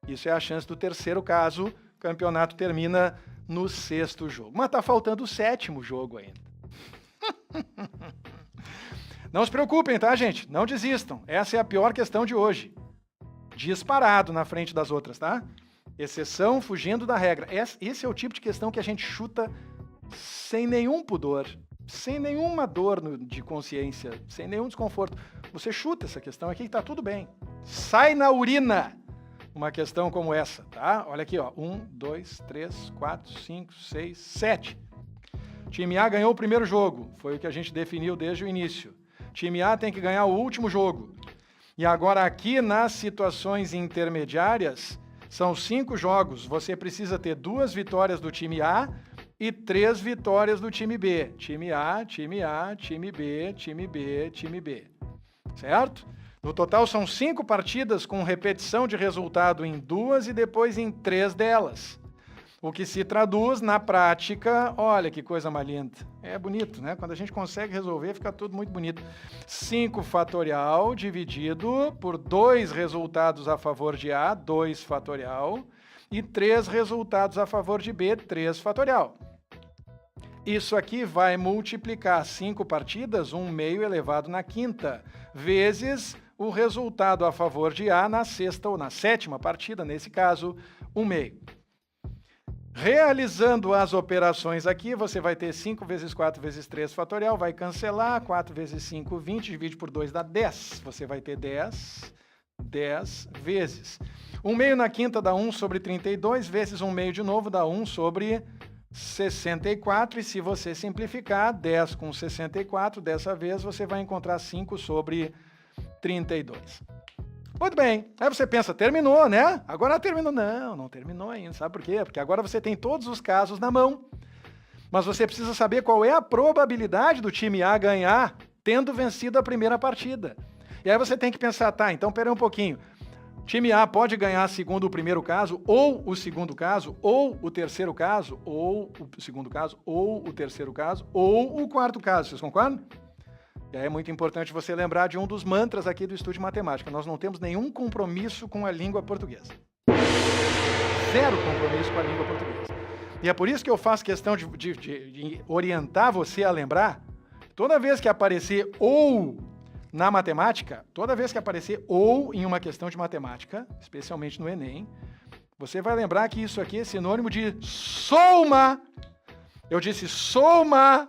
Isso é a chance do terceiro caso. O campeonato termina no 6º jogo. Mas tá faltando o 7º jogo ainda. Não se preocupem, tá, gente? Não desistam. Essa é a pior questão de hoje. Disparado na frente das outras, tá? Exceção fugindo da regra. Esse é o tipo de questão que a gente chuta sem nenhum pudor, sem nenhuma dor de consciência, sem nenhum desconforto. Você chuta essa questão aqui e tá tudo bem. Sai na urina uma questão como essa, tá? Olha aqui, ó. 1, 2, 3, 4, 5, 6, 7. Time A ganhou o primeiro jogo. Foi o que a gente definiu desde o início. Time A tem que ganhar o último jogo. E agora aqui nas situações intermediárias, são 5 jogos. Você precisa ter 2 vitórias do time A e 3 vitórias do time B. Time A, time A, time B, time B, time B. Certo? No total são 5 partidas com repetição de resultado em 2 e depois em 3 delas. O que se traduz na prática, olha que coisa mais linda. É bonito, né? Quando a gente consegue resolver, fica tudo muito bonito. 5 fatorial dividido por 2 resultados a favor de A, 2 fatorial, e 3 resultados a favor de B, 3 fatorial. Isso aqui vai multiplicar 5 partidas, 1/2 elevado na quinta, vezes o resultado a favor de A na sexta ou na sétima partida, nesse caso, 1/2. Realizando as operações aqui, você vai ter 5 vezes 4 vezes 3 fatorial, vai cancelar, 4 vezes 5, 20, divide por 2 dá 10. Você vai ter 10 vezes. 1/2 na quinta dá 1 sobre 32, vezes 1/2 de novo dá 1 sobre 64, e se você simplificar, 10 com 64, dessa vez você vai encontrar 5 sobre 32. Muito bem, aí você pensa, terminou, né? Agora terminou. Não terminou ainda, sabe por quê? Porque agora você tem todos os casos na mão, mas você precisa saber qual é a probabilidade do time A ganhar tendo vencido a primeira partida. E aí você tem que pensar, tá, então pera um pouquinho. Time A pode ganhar segundo o primeiro caso, ou o segundo caso, ou o terceiro caso, ou o segundo caso, ou o terceiro caso, ou o quarto caso. Vocês concordam? E aí é muito importante você lembrar de um dos mantras aqui do Estude Matemática. Nós não temos nenhum compromisso com a língua portuguesa. Zero compromisso com a língua portuguesa. E é por isso que eu faço questão de orientar você a lembrar, toda vez que aparecer ou na matemática, toda vez que aparecer ou em uma questão de matemática, especialmente no Enem, você vai lembrar que isso aqui é sinônimo de soma. Eu disse soma.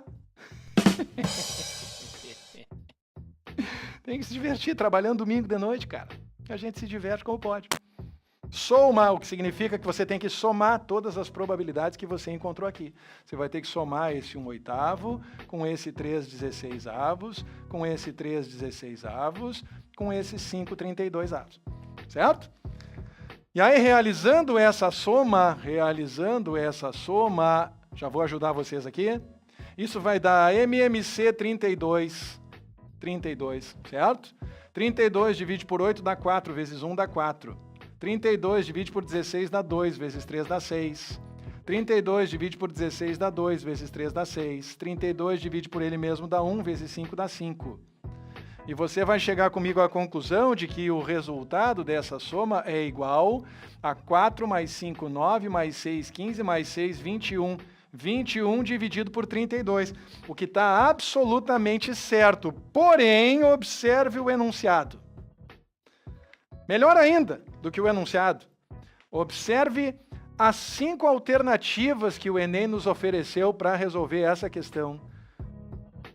Tem que se divertir trabalhando domingo de noite, cara. A gente se diverte como pode. Soma, o que significa que você tem que somar todas as probabilidades que você encontrou aqui. Você vai ter que somar esse 1/8, com esse 3/16, com esse 3/16, com esse 5/32. Certo? E aí, realizando essa soma, já vou ajudar vocês aqui. Isso vai dar MMC 32, certo? 32 divide por 8 dá 4, vezes 1 dá 4. 32 divide por 16 dá 2, vezes 3 dá 6. 32 divide por 16 dá 2, vezes 3 dá 6. 32 divide por ele mesmo dá 1, vezes 5 dá 5. E você vai chegar comigo à conclusão de que o resultado dessa soma é igual a 4 mais 5, 9, mais 6, 15, mais 6, 21. 21 dividido por 32, o que está absolutamente certo. Porém, observe o enunciado. Melhor ainda do que o enunciado, observe as 5 alternativas que o Enem nos ofereceu para resolver essa questão.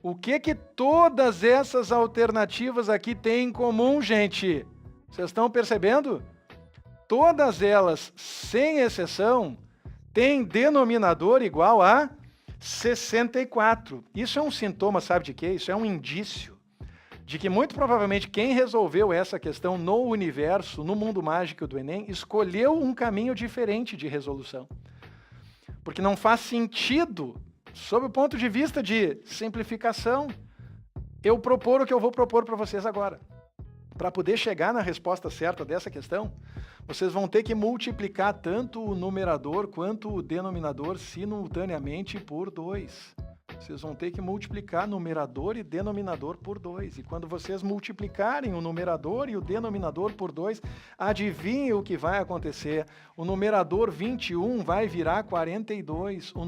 O que todas essas alternativas aqui têm em comum, gente? Vocês estão percebendo? Todas elas, sem exceção, têm denominador igual a 64. Isso é um sintoma, sabe de quê? Isso é um indício de que muito provavelmente quem resolveu essa questão no universo, no mundo mágico do Enem, escolheu um caminho diferente de resolução. Porque não faz sentido, sob o ponto de vista de simplificação, eu propor o que eu vou propor para vocês agora. Para poder chegar na resposta certa dessa questão, vocês vão ter que multiplicar tanto o numerador quanto o denominador simultaneamente por 2. Vocês vão ter que multiplicar numerador e denominador por 2. E quando vocês multiplicarem o numerador e o denominador por 2, adivinhe o que vai acontecer. O numerador 21 vai virar 42. O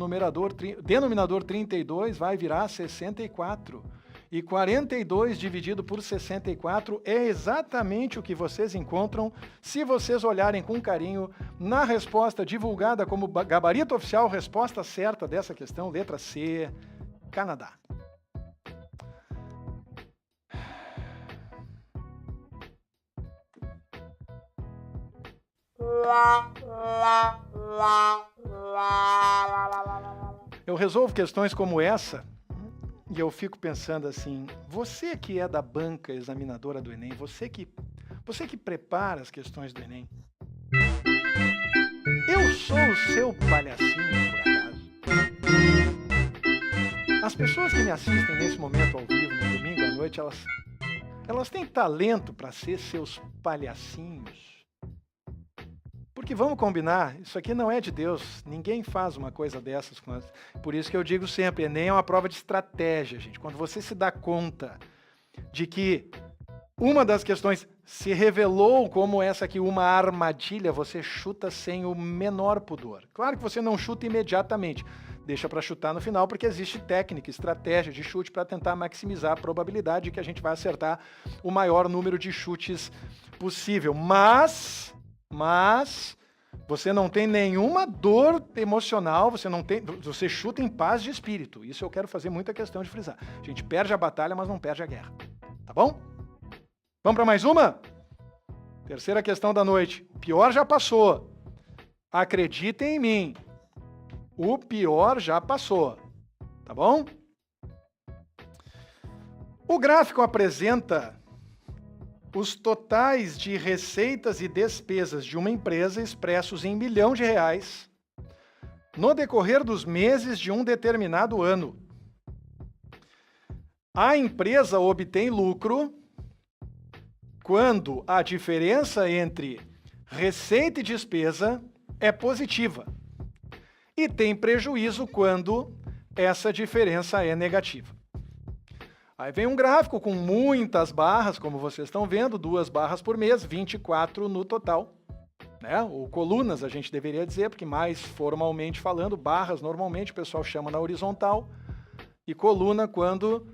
denominador 32 vai virar 64. E 42 dividido por 64 é exatamente o que vocês encontram se vocês olharem com carinho na resposta divulgada como gabarito oficial, resposta certa dessa questão, letra C, Canadá. Eu resolvo questões como essa e eu fico pensando assim, você que é da banca examinadora do Enem, você que prepara as questões do Enem, eu sou o seu palhacinho, por acaso? As pessoas que me assistem nesse momento ao vivo, no domingo à noite, elas têm talento para ser seus palhacinhos? Porque vamos combinar, isso aqui não é de Deus, ninguém faz uma coisa dessas. Por isso que eu digo sempre, Enem é uma prova de estratégia, gente. Quando você se dá conta de que uma das questões se revelou como essa aqui, uma armadilha, você chuta sem o menor pudor. Claro que você não chuta imediatamente. deixa para chutar no final, porque existe técnica, estratégia de chute para tentar maximizar a probabilidade de que a gente vai acertar o maior número de chutes possível. Mas você não tem nenhuma dor emocional, você chuta em paz de espírito. Isso eu quero fazer muita questão de frisar. A gente perde a batalha, mas não perde a guerra. Tá bom? Vamos para mais uma? Terceira questão da noite. O pior já passou. Acreditem em mim. O pior já passou. Tá bom? O gráfico apresenta os totais de receitas e despesas de uma empresa expressos em milhão de reais no decorrer dos meses de um determinado ano. A empresa obtém lucro quando a diferença entre receita e despesa é positiva e tem prejuízo quando essa diferença é negativa. Aí vem um gráfico com muitas barras, como vocês estão vendo, 2 barras por mês, 24 no total, né? Ou colunas, a gente deveria dizer, porque mais formalmente falando, barras normalmente o pessoal chama na horizontal e coluna quando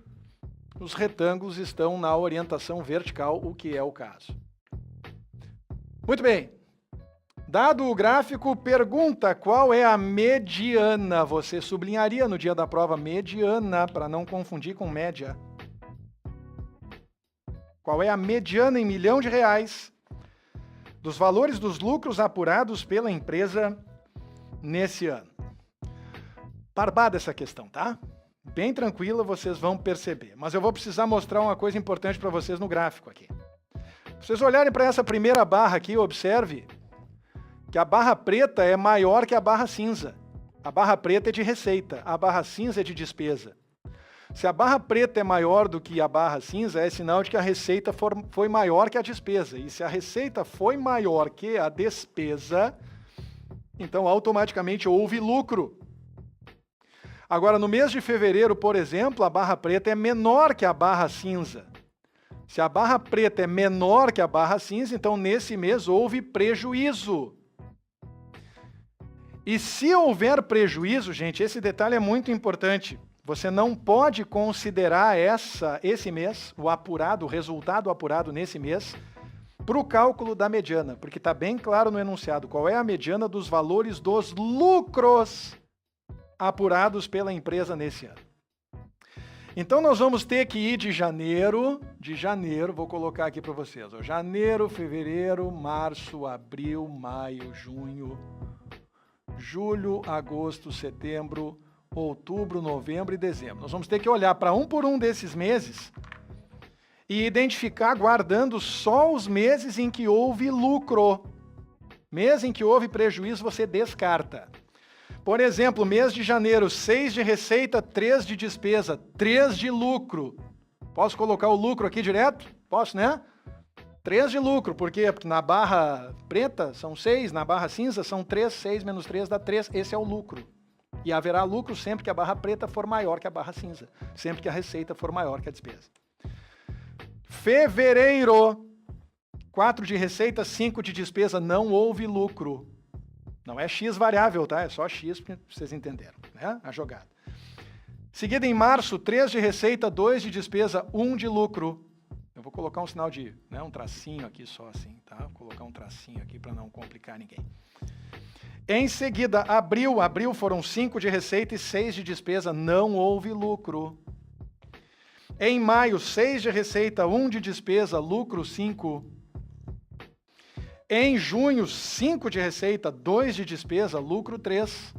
os retângulos estão na orientação vertical, o que é o caso. Muito bem. Dado o gráfico, pergunta qual é a mediana. Você sublinharia no dia da prova mediana, para não confundir com média. Qual é a mediana em milhão de reais dos valores dos lucros apurados pela empresa nesse ano? Barbada essa questão, tá? Bem tranquila, vocês vão perceber. Mas eu vou precisar mostrar uma coisa importante para vocês no gráfico aqui. Se vocês olharem para essa primeira barra aqui, observe que a barra preta é maior que a barra cinza. A barra preta é de receita, a barra cinza é de despesa. Se a barra preta é maior do que a barra cinza, é sinal de que a receita foi maior que a despesa. E se a receita foi maior que a despesa, então automaticamente houve lucro. Agora, no mês de fevereiro, por exemplo, a barra preta é menor que a barra cinza. Se a barra preta é menor que a barra cinza, então nesse mês houve prejuízo. E se houver prejuízo, gente, esse detalhe é muito importante. Você não pode considerar esse mês, o resultado apurado nesse mês, para o cálculo da mediana, porque está bem claro no enunciado qual é a mediana dos valores dos lucros apurados pela empresa nesse ano. Então nós vamos ter que ir de janeiro, vou colocar aqui para vocês, ó, janeiro, fevereiro, março, abril, maio, junho, julho, agosto, setembro, outubro, novembro e dezembro. Nós vamos ter que olhar para um por um desses meses e identificar guardando só os meses em que houve lucro. Mês em que houve prejuízo, você descarta. Por exemplo, mês de janeiro, 6 de receita, 3 de despesa, 3 de lucro. Posso colocar o lucro aqui direto? Posso, né? 3 de lucro, por quê? Porque na barra preta são 6, na barra cinza são 3, 6 menos 3 dá 3, esse é o lucro. E haverá lucro sempre que a barra preta for maior que a barra cinza, sempre que a receita for maior que a despesa. Fevereiro, 4 de receita, 5 de despesa, não houve lucro. Não é X variável, tá? É só X, para vocês entenderam, né? A jogada. Seguida em março, 3 de receita, 2 de despesa, 1 de lucro. Eu vou colocar um sinal de, né, um tracinho aqui só assim, tá? Vou colocar um tracinho aqui para não complicar ninguém. Em seguida, abril foram 5 de receita e 6 de despesa, não houve lucro. Em maio, 6 de receita, 1 de despesa, lucro 5. Em junho, 5 de receita, 2 de despesa, lucro 3.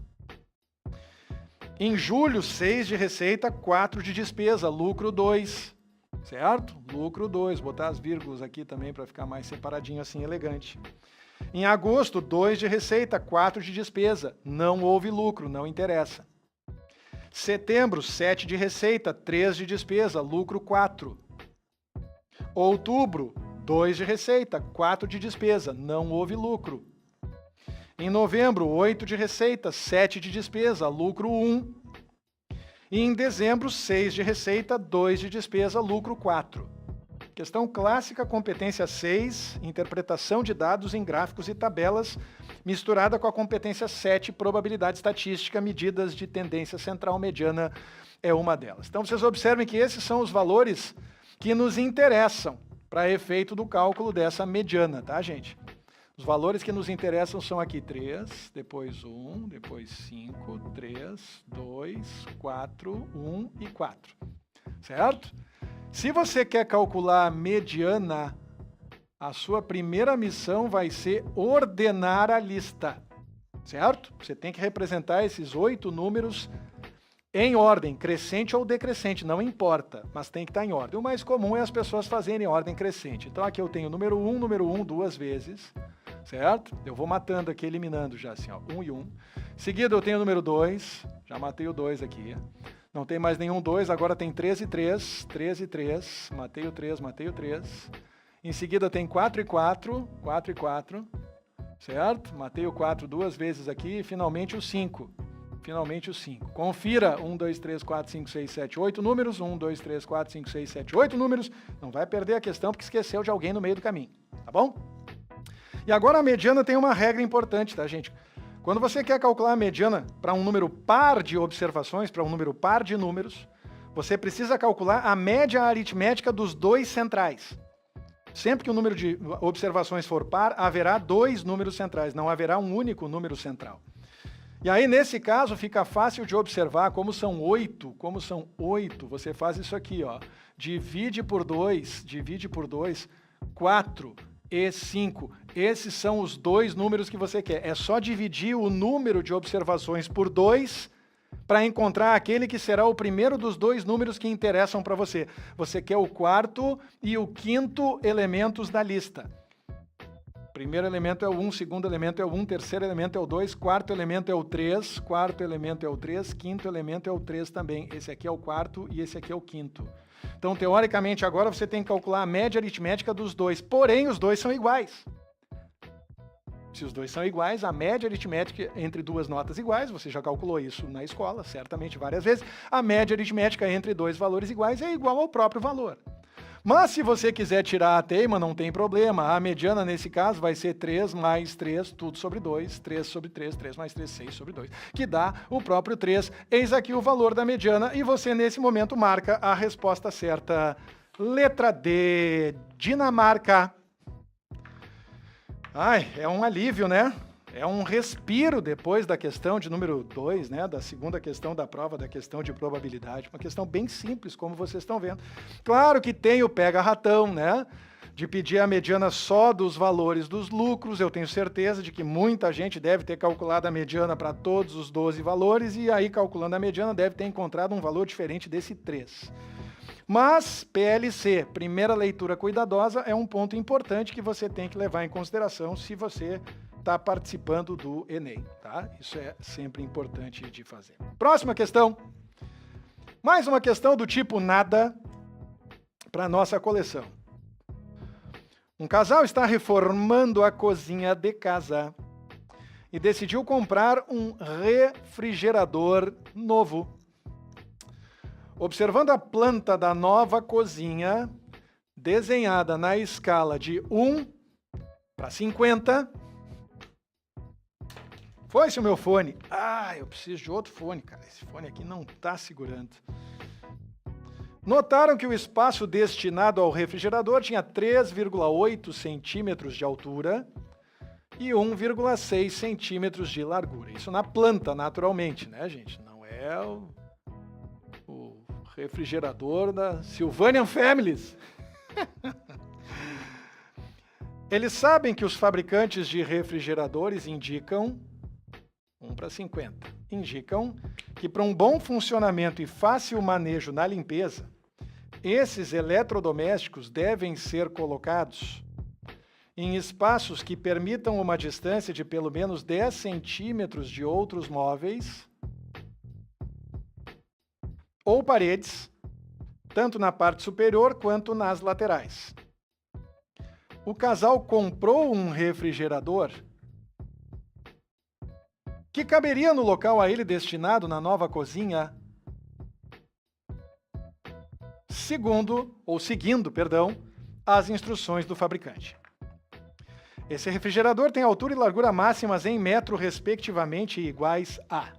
Em julho, 6 de receita, 4 de despesa, lucro 2. Certo? Lucro 2. Botar as vírgulas aqui também para ficar mais separadinho assim, elegante. Em agosto, 2 de receita, 4 de despesa. Não houve lucro, não interessa. Setembro, 7 de receita, 3 de despesa, lucro 4. Outubro, 2 de receita, 4 de despesa, não houve lucro. Em novembro, 8 de receita, 7 de despesa, lucro 1. E em dezembro, 6 de receita, 2 de despesa, lucro 4. Questão clássica, competência 6, interpretação de dados em gráficos e tabelas, misturada com a competência 7, probabilidade estatística, medidas de tendência central mediana é uma delas. Então vocês observem que esses são os valores que nos interessam para efeito do cálculo dessa mediana, tá, gente? Os valores que nos interessam são aqui 3, depois 1, depois 5, 3, 2, 4, 1 e 4, certo? Se você quer calcular a mediana, a sua primeira missão vai ser ordenar a lista, certo? Você tem que representar esses 8 números em ordem, crescente ou decrescente, não importa, mas tem que estar em ordem. O mais comum é as pessoas fazerem em ordem crescente. Então aqui eu tenho o número 1 duas vezes, certo? Eu vou matando aqui, eliminando já assim, ó, 1 e 1. Em seguida eu tenho o número 2, já matei o 2 aqui. Não tem mais nenhum 2, agora tem 3 e 3, 3 e 3, matei o 3, matei o 3. Em seguida tem 4 e 4, 4 e 4, certo? Matei o 4 duas vezes aqui e finalmente o 5. Finalmente o 5. Confira 1, 2, 3, 4, 5, 6, 7, 8 números. 1, 2, 3, 4, 5, 6, 7, 8 números. Não vai perder a questão porque esqueceu de alguém no meio do caminho, tá bom? E agora a mediana tem uma regra importante, tá, gente? Quando você quer calcular a mediana para um número par de observações, para um número par de números, você precisa calcular a média aritmética dos dois centrais. Sempre que o número de observações for par, haverá 2 números centrais, não haverá um único número central. E aí, nesse caso, fica fácil de observar como são 8, você faz isso aqui, ó. Divide por 2, 4 e 5. Esses são os 2 números que você quer. É só dividir o número de observações por 2 para encontrar aquele que será o primeiro dos 2 números que interessam para você. Você quer o quarto e o quinto elementos da lista. Primeiro elemento é o 1, segundo elemento é o 1, terceiro elemento é o 2, quarto elemento é o 3, quarto elemento é o 3, quinto elemento é o 3 também. Esse aqui é o quarto e esse aqui é o quinto. Então, teoricamente, agora você tem que calcular a média aritmética dos 2, porém, os 2 são iguais. Se os 2 são iguais, a média aritmética entre 2 notas iguais, você já calculou isso na escola, certamente várias vezes, a média aritmética entre 2 valores iguais é igual ao próprio valor. Mas se você quiser tirar a teima, não tem problema. A mediana, nesse caso, vai ser 3 mais 3, tudo sobre 2, 3 sobre 3, 3 mais 3, 6 sobre 2, que dá o próprio 3. Eis aqui o valor da mediana e você, nesse momento, marca a resposta certa. Letra D, Dinamarca. Ai, é um alívio, né? É um respiro depois da questão de número 2, né? Da segunda questão da prova, da questão de probabilidade. Uma questão bem simples, como vocês estão vendo. Claro que tem o pega-ratão, né? De pedir a mediana só dos valores dos lucros. Eu tenho certeza de que muita gente deve ter calculado a mediana para todos os 12 valores e aí, calculando a mediana, deve ter encontrado um valor diferente desse 3. Mas PLC, primeira leitura cuidadosa, é um ponto importante que você tem que levar em consideração se você está participando do Enem, tá? Isso é sempre importante de fazer. Próxima questão. Mais uma questão do tipo nada para a nossa coleção. Um casal está reformando a cozinha de casa e decidiu comprar um refrigerador novo. Observando a planta da nova cozinha, desenhada na escala de 1 para 50... Foi-se o meu fone. Ah, eu preciso de outro fone, cara. Esse fone aqui não está segurando. Notaram que o espaço destinado ao refrigerador tinha 3,8 centímetros de altura e 1,6 centímetros de largura. Isso na planta, naturalmente, né, gente? Não é o refrigerador da Sylvanian Families. Eles sabem que os fabricantes de refrigeradores indicam 1 para 50. Indicam que para um bom funcionamento e fácil manejo na limpeza, esses eletrodomésticos devem ser colocados em espaços que permitam uma distância de pelo menos 10 centímetros de outros móveis ou paredes, tanto na parte superior quanto nas laterais. O casal comprou um refrigerador que caberia no local a ele destinado na nova cozinha, seguindo, às instruções do fabricante. Esse refrigerador tem altura e largura máximas em metro, respectivamente, iguais a...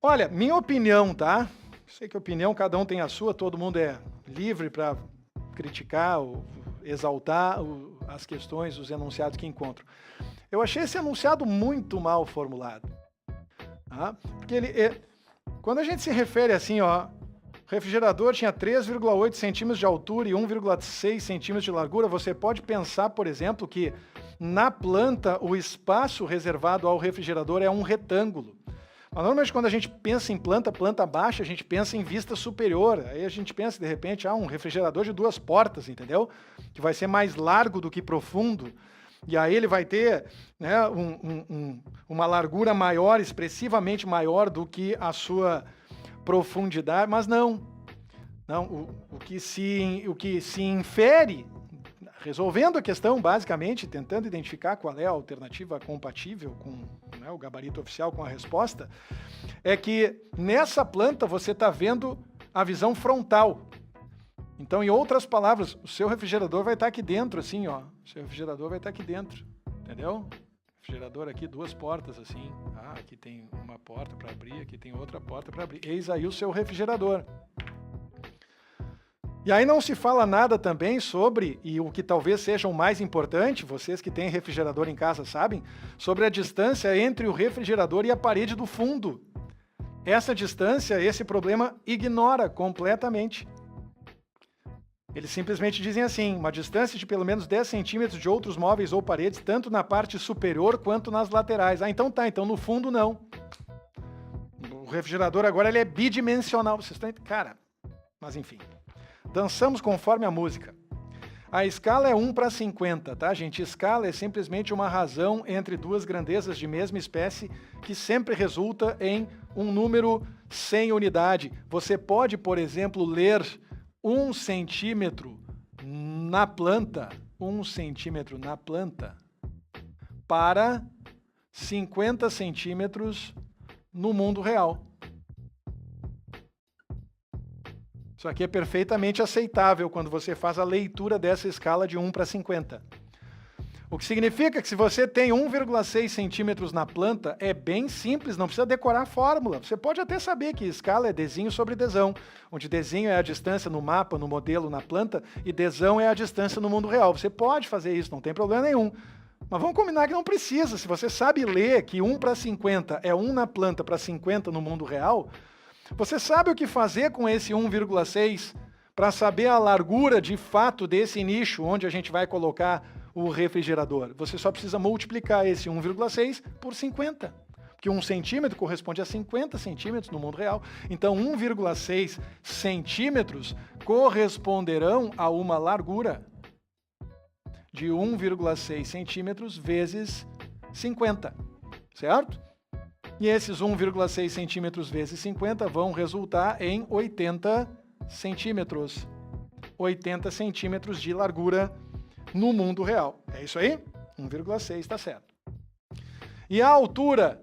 Olha, minha opinião, tá? Sei que opinião, cada um tem a sua, todo mundo é livre para criticar ou exaltar as questões, os enunciados que encontro. Eu achei esse enunciado muito mal formulado. Tá? Porque quando a gente se refere assim, ó, o refrigerador tinha 3,8 centímetros de altura e 1,6 centímetros de largura, você pode pensar, por exemplo, que na planta o espaço reservado ao refrigerador é um retângulo. Mas normalmente quando a gente pensa em planta baixa, a gente pensa em vista superior. Aí a gente pensa, de repente, um refrigerador de 2 portas, entendeu? Que vai ser mais largo do que profundo. E aí ele vai ter, né, uma largura maior, expressivamente maior do que a sua profundidade. Mas não. O que se infere, resolvendo a questão, basicamente, tentando identificar qual é a alternativa compatível com, né, o gabarito oficial com a resposta, é que nessa planta você está vendo a visão frontal. Então, em outras palavras, o seu refrigerador vai estar aqui dentro, assim, ó. O seu refrigerador vai estar aqui dentro, entendeu? Refrigerador aqui, 2 portas, assim. Aqui tem uma porta para abrir, aqui tem outra porta para abrir. Eis aí o seu refrigerador. E aí não se fala nada também sobre, e o que talvez seja o mais importante, vocês que têm refrigerador em casa sabem, sobre a distância entre o refrigerador e a parede do fundo. Essa distância, esse problema ignora completamente. Eles simplesmente dizem assim, uma distância de pelo menos 10 centímetros de outros móveis ou paredes, tanto na parte superior quanto nas laterais. Então no fundo não. O refrigerador agora ele é bidimensional. Vocês estão... Cara, mas enfim. Dançamos conforme a música. A escala é 1:50, tá, gente? Escala é simplesmente uma razão entre 2 grandezas de mesma espécie que sempre resulta em um número sem unidade. Você pode, por exemplo, ler 1 centímetro na planta, 1 centímetro na planta, para 50 centímetros no mundo real. Isso aqui é perfeitamente aceitável quando você faz a leitura dessa escala de 1:50. O que significa que se você tem 1,6 centímetros na planta, é bem simples, não precisa decorar a fórmula. Você pode até saber que escala é desinho sobre desão, onde desinho é a distância no mapa, no modelo, na planta, e desão é a distância no mundo real. Você pode fazer isso, não tem problema nenhum. Mas vamos combinar que não precisa. Se você sabe ler que 1:50 é 1 na planta para 50 no mundo real, você sabe o que fazer com esse 1,6 para saber a largura de fato desse nicho onde a gente vai colocar o refrigerador. Você só precisa multiplicar esse 1,6 por 50, porque 1 centímetro corresponde a 50 centímetros no mundo real. Então 1,6 centímetros corresponderão a uma largura de 1,6 centímetros vezes 50, certo? E esses 1,6 centímetros vezes 50 vão resultar em 80 centímetros. 80 centímetros de largura no mundo real. É isso aí? 1,6 está certo. E a altura?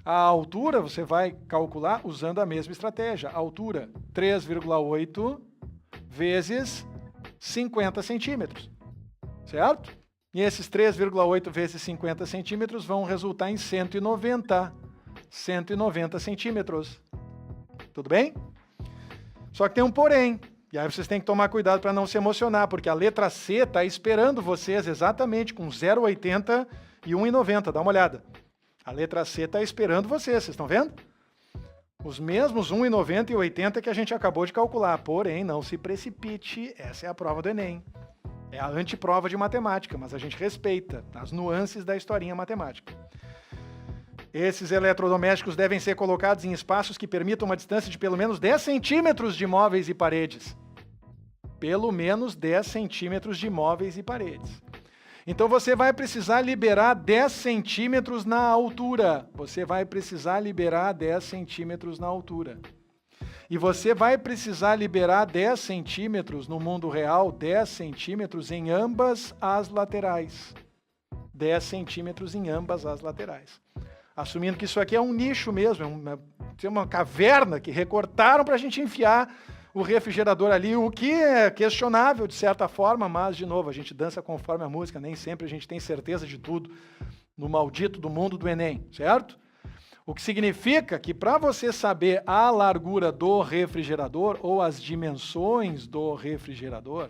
A altura você vai calcular usando a mesma estratégia. A altura, 3,8 vezes 50 centímetros. Certo? E esses 3,8 vezes 50 centímetros vão resultar em 190 centímetros. Tudo bem? Só que tem um porém. E aí vocês têm que tomar cuidado para não se emocionar, porque a letra C está esperando vocês exatamente com 0,80 e 1,90. Dá uma olhada. A letra C está esperando vocês estão vendo? Os mesmos 1,90 e 80 que a gente acabou de calcular. Porém, não se precipite, essa é a prova do Enem. É a antiprova de matemática, mas a gente respeita as nuances da historinha matemática. Esses eletrodomésticos devem ser colocados em espaços que permitam uma distância de pelo menos 10 centímetros de móveis e paredes. Pelo menos 10 centímetros de móveis e paredes. Então você vai precisar liberar 10 centímetros na altura. Você vai precisar liberar 10 centímetros na altura. E você vai precisar liberar 10 centímetros no mundo real, 10 centímetros em ambas as laterais. 10 centímetros em ambas as laterais. Assumindo que isso aqui é um nicho mesmo, é uma caverna que recortaram para a gente enfiar o refrigerador ali, o que é questionável de certa forma, mas, de novo, a gente dança conforme a música, nem sempre a gente tem certeza de tudo no maldito do mundo do Enem, certo? O que significa que para você saber a largura do refrigerador ou as dimensões do refrigerador,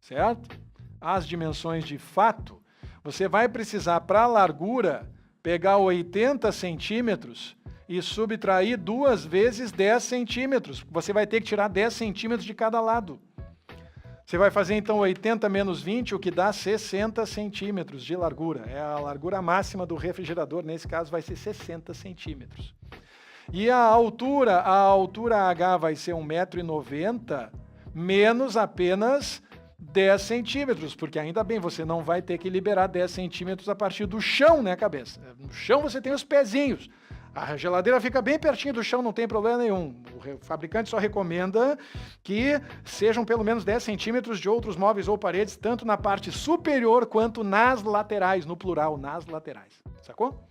certo? As dimensões de fato, você vai precisar, para a largura, pegar 80 centímetros e subtrair 2 vezes 10 centímetros. Você vai ter que tirar 10 centímetros de cada lado. Você vai fazer então 80 menos 20, o que dá 60 centímetros de largura. É a largura máxima do refrigerador, nesse caso vai ser 60 centímetros. E a altura H vai ser 1,90 m, menos apenas 10 centímetros, porque ainda bem, você não vai ter que liberar 10 centímetros a partir do chão, né, cabeça? No chão você tem os pezinhos. A geladeira fica bem pertinho do chão, não tem problema nenhum. O fabricante só recomenda que sejam pelo menos 10 centímetros de outros móveis ou paredes, tanto na parte superior quanto nas laterais, no plural, nas laterais. Sacou?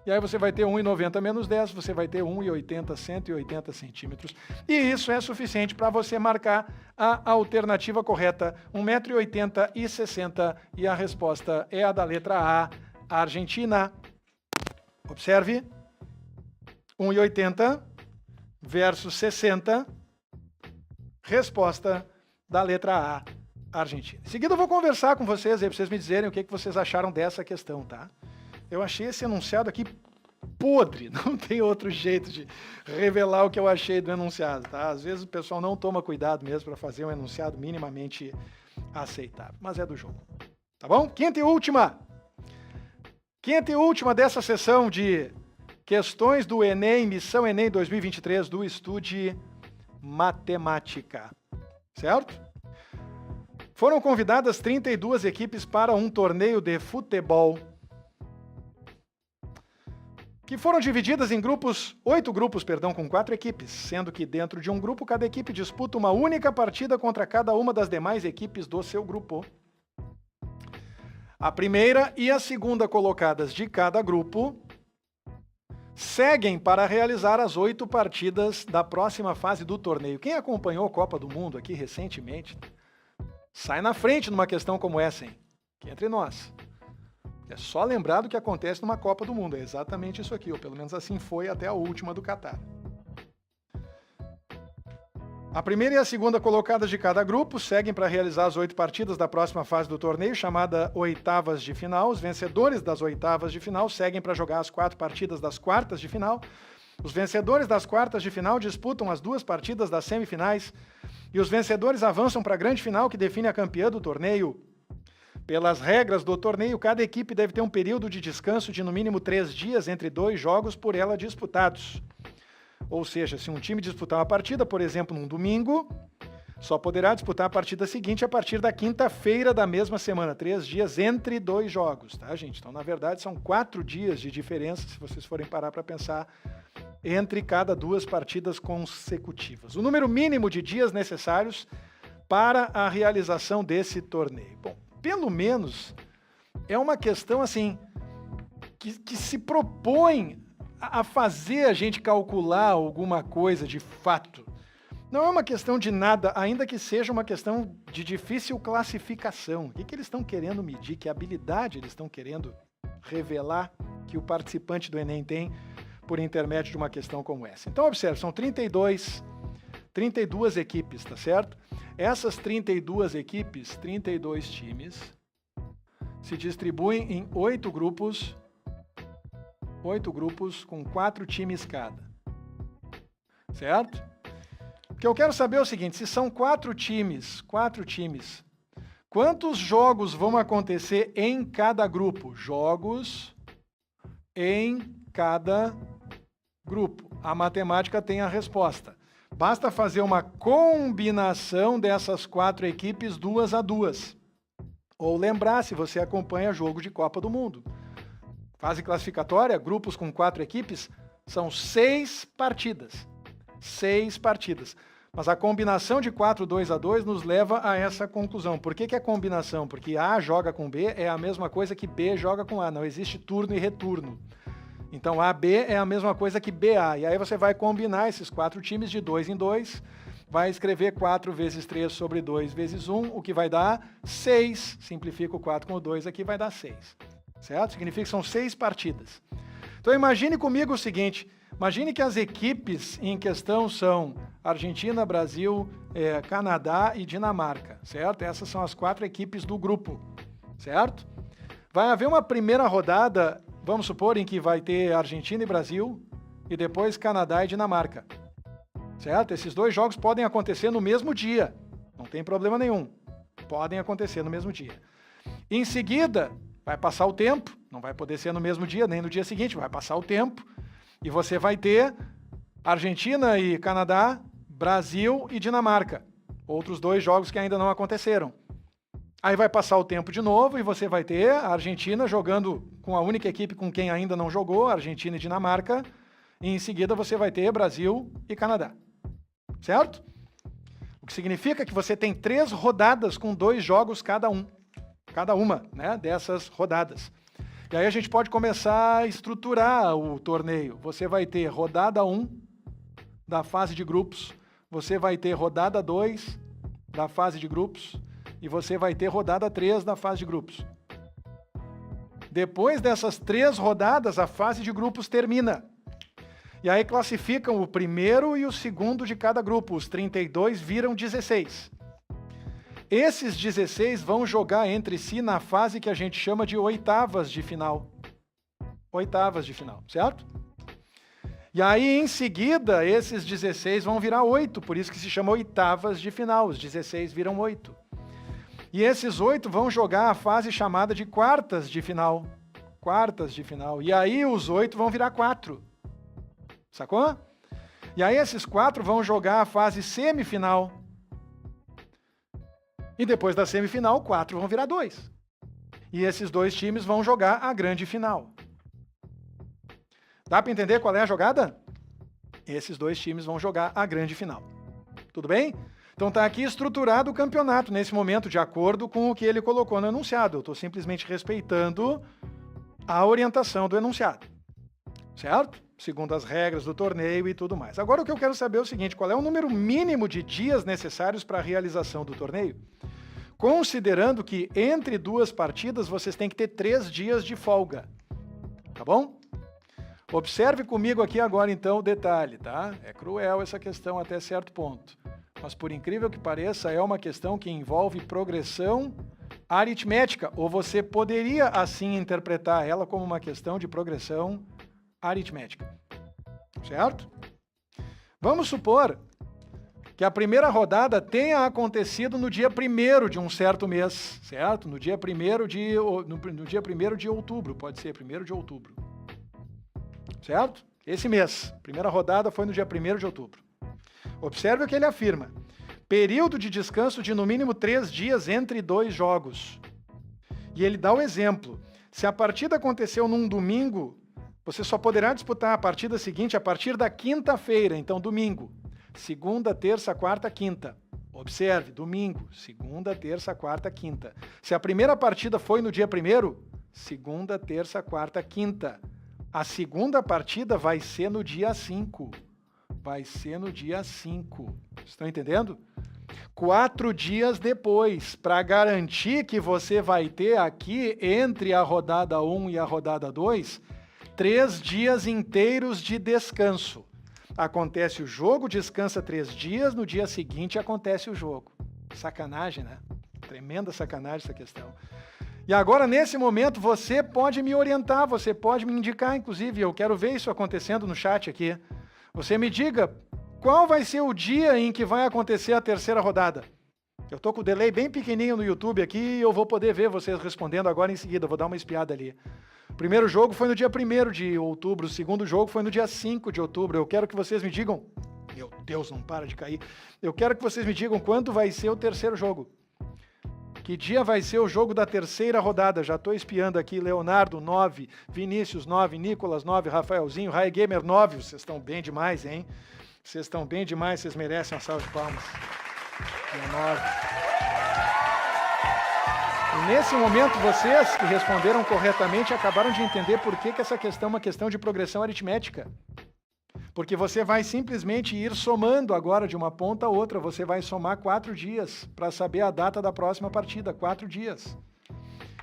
E aí você vai ter 1,90 menos 10, você vai ter 1,80, 180 centímetros. E isso é suficiente para você marcar a alternativa correta, 1,80 m e 60, e a resposta é a da letra A, Argentina. Observe. 1,80 versus 60, resposta da letra A, Argentina. Em seguida eu vou conversar com vocês aí, para vocês me dizerem o que vocês acharam dessa questão, tá? Eu achei esse enunciado aqui podre, não tem outro jeito de revelar o que eu achei do enunciado, tá? Às vezes o pessoal não toma cuidado mesmo para fazer um enunciado minimamente aceitável, mas é do jogo, tá bom? Quinta e última dessa sessão de questões do Enem, missão Enem 2023 do Estude Matemática, certo? Foram convidadas 32 equipes para um torneio de futebol, que foram divididas em 8 grupos, com 4 equipes, sendo que dentro de um grupo, cada equipe disputa uma única partida contra cada uma das demais equipes do seu grupo. A primeira e a segunda colocadas de cada grupo seguem para realizar as 8 partidas da próxima fase do torneio. Quem acompanhou a Copa do Mundo aqui recentemente, sai na frente numa questão como essa, hein? Aqui entre nós. É só lembrar do que acontece numa Copa do Mundo. É exatamente isso aqui, ou pelo menos assim foi até a última do Catar. A primeira e a segunda colocadas de cada grupo seguem para realizar as 8 partidas da próxima fase do torneio, chamada oitavas de final. Os vencedores das oitavas de final seguem para jogar as 4 partidas das quartas de final. Os vencedores das quartas de final disputam as 2 partidas das semifinais. E os vencedores avançam para a grande final, que define a campeã do torneio. Pelas regras do torneio, cada equipe deve ter um período de descanso de no mínimo 3 dias entre 2 jogos por ela disputados. Ou seja, se um time disputar uma partida, por exemplo, num domingo, só poderá disputar a partida seguinte a partir da quinta-feira da mesma semana, 3 dias entre 2 jogos, tá, gente? Então, na verdade, são 4 dias de diferença, se vocês forem parar para pensar, entre cada 2 partidas consecutivas. O número mínimo de dias necessários para a realização desse torneio. Bom, pelo menos é uma questão assim que se propõe a fazer a gente calcular alguma coisa de fato. Não é uma questão de nada, ainda que seja uma questão de difícil classificação. O que eles estão querendo medir? Que habilidade eles estão querendo revelar que o participante do Enem tem por intermédio de uma questão como essa? Então, observe, são 32 equipes, tá certo? Essas 32 equipes, 32 times, se distribuem em 8 grupos com 4 times cada, certo? O que eu quero saber é o seguinte, se são 4 times, quantos jogos vão acontecer em cada grupo? Jogos em cada grupo. A matemática tem a resposta. Basta fazer uma combinação dessas 4 equipes 2 a 2. Ou lembrar, se você acompanha jogo de Copa do Mundo. Fase classificatória, grupos com 4 equipes, são 6 partidas. 6 partidas. Mas a combinação de 4, 2 a 2 nos leva a essa conclusão. Por que é combinação? Porque A joga com B é a mesma coisa que B joga com A. Não existe turno e retorno. Então AB é a mesma coisa que BA. E aí você vai combinar esses 4 times de 2 em 2. vai escrever 4 vezes 3 sobre 2 vezes 1, o que vai dar 6. Simplifica o 4 com o 2 aqui, vai dar 6. Certo? Significa que são 6 partidas. Então imagine comigo o seguinte, imagine que as equipes em questão são Argentina, Brasil, Canadá e Dinamarca, certo? Essas são as 4 equipes do grupo, certo? Vai haver uma primeira rodada, vamos supor, em que vai ter Argentina e Brasil, e depois Canadá e Dinamarca, certo? Esses 2 jogos podem acontecer no mesmo dia, não tem problema nenhum, podem acontecer no mesmo dia. Em seguida, vai passar o tempo, não vai poder ser no mesmo dia, nem no dia seguinte, vai passar o tempo, e você vai ter Argentina e Canadá, Brasil e Dinamarca, outros 2 jogos que ainda não aconteceram. Aí vai passar o tempo de novo e você vai ter a Argentina jogando com a única equipe com quem ainda não jogou, Argentina e Dinamarca, e em seguida você vai ter Brasil e Canadá, certo? O que significa que você tem 3 rodadas com 2 jogos cada uma, né, dessas rodadas. E aí a gente pode começar a estruturar o torneio. Você vai ter rodada 1 da fase de grupos, você vai ter rodada 2 da fase de grupos e você vai ter rodada 3 da fase de grupos. Depois dessas 3 rodadas, a fase de grupos termina. E aí classificam o primeiro e o segundo de cada grupo. Os 32 viram 16. Esses 16 vão jogar entre si na fase que a gente chama de oitavas de final. Oitavas de final, certo? E aí, em seguida, esses 16 vão virar 8, por isso que se chama oitavas de final. Os 16 viram 8. E esses 8 vão jogar a fase chamada de quartas de final. Quartas de final. E aí, os 8 vão virar 4. Sacou? E aí, esses 4 vão jogar a fase semifinal. E depois da semifinal, 4 vão virar 2. E esses 2 times vão jogar a grande final. Dá para entender qual é a jogada? Esses 2 times vão jogar a grande final. Tudo bem? Então está aqui estruturado o campeonato nesse momento, de acordo com o que ele colocou no enunciado. Eu estou simplesmente respeitando a orientação do enunciado. Certo? Segundo as regras do torneio e tudo mais. Agora o que eu quero saber é o seguinte, qual é o número mínimo de dias necessários para a realização do torneio? Considerando que entre 2 partidas vocês têm que ter 3 dias de folga. Tá bom? Observe comigo aqui agora então o detalhe, tá? É cruel essa questão até certo ponto. Mas por incrível que pareça, é uma questão que envolve progressão aritmética, ou você poderia assim interpretar ela como uma questão de progressão aritmética. Certo? Vamos supor que a primeira rodada tenha acontecido no dia 1º de um certo mês, certo? No dia 1º de outubro, pode ser 1º de outubro. Certo? Esse mês, primeira rodada foi no dia 1º de outubro. Observe o que ele afirma. Período de descanso de no mínimo 3 dias entre 2 jogos. E ele dá o exemplo. Se a partida aconteceu num domingo, você só poderá disputar a partida seguinte a partir da quinta-feira, então domingo. Segunda, terça, quarta, quinta. Observe, domingo, segunda, terça, quarta, quinta. Se a primeira partida foi no dia 1º, segunda, terça, quarta, quinta. A segunda partida vai ser no dia 5. Vai ser no dia 5. Estão entendendo? 4 dias depois, para garantir que você vai ter aqui, entre a rodada 1 e a rodada 2, 3 dias inteiros de descanso. Acontece o jogo, descansa 3 dias, no dia seguinte acontece o jogo. Sacanagem, né? Tremenda sacanagem essa questão. E agora, nesse momento, você pode me orientar, você pode me indicar, inclusive, eu quero ver isso acontecendo no chat aqui. Você me diga qual vai ser o dia em que vai acontecer a terceira rodada. Eu tô com o delay bem pequenininho no YouTube aqui e eu vou poder ver vocês respondendo agora em seguida, vou dar uma espiada ali. O primeiro jogo foi no dia 1º de outubro, o segundo jogo foi no dia 5 de outubro. Eu quero que vocês me digam... Meu Deus, não para de cair. Eu quero que vocês me digam quando vai ser o terceiro jogo. Que dia vai ser o jogo da terceira rodada? Já estou espiando aqui. Leonardo, 9. Vinícius, 9. Nicolas, 9. Rafaelzinho. Rai Gamer, 9. Vocês estão bem demais, hein? Vocês estão bem demais. Vocês merecem uma salva de palmas. 9. E nesse momento, vocês que responderam corretamente acabaram de entender por que essa questão é uma questão de progressão aritmética. Porque você vai simplesmente ir somando agora de uma ponta a outra, você vai somar 4 dias para saber a data da próxima partida, 4 dias.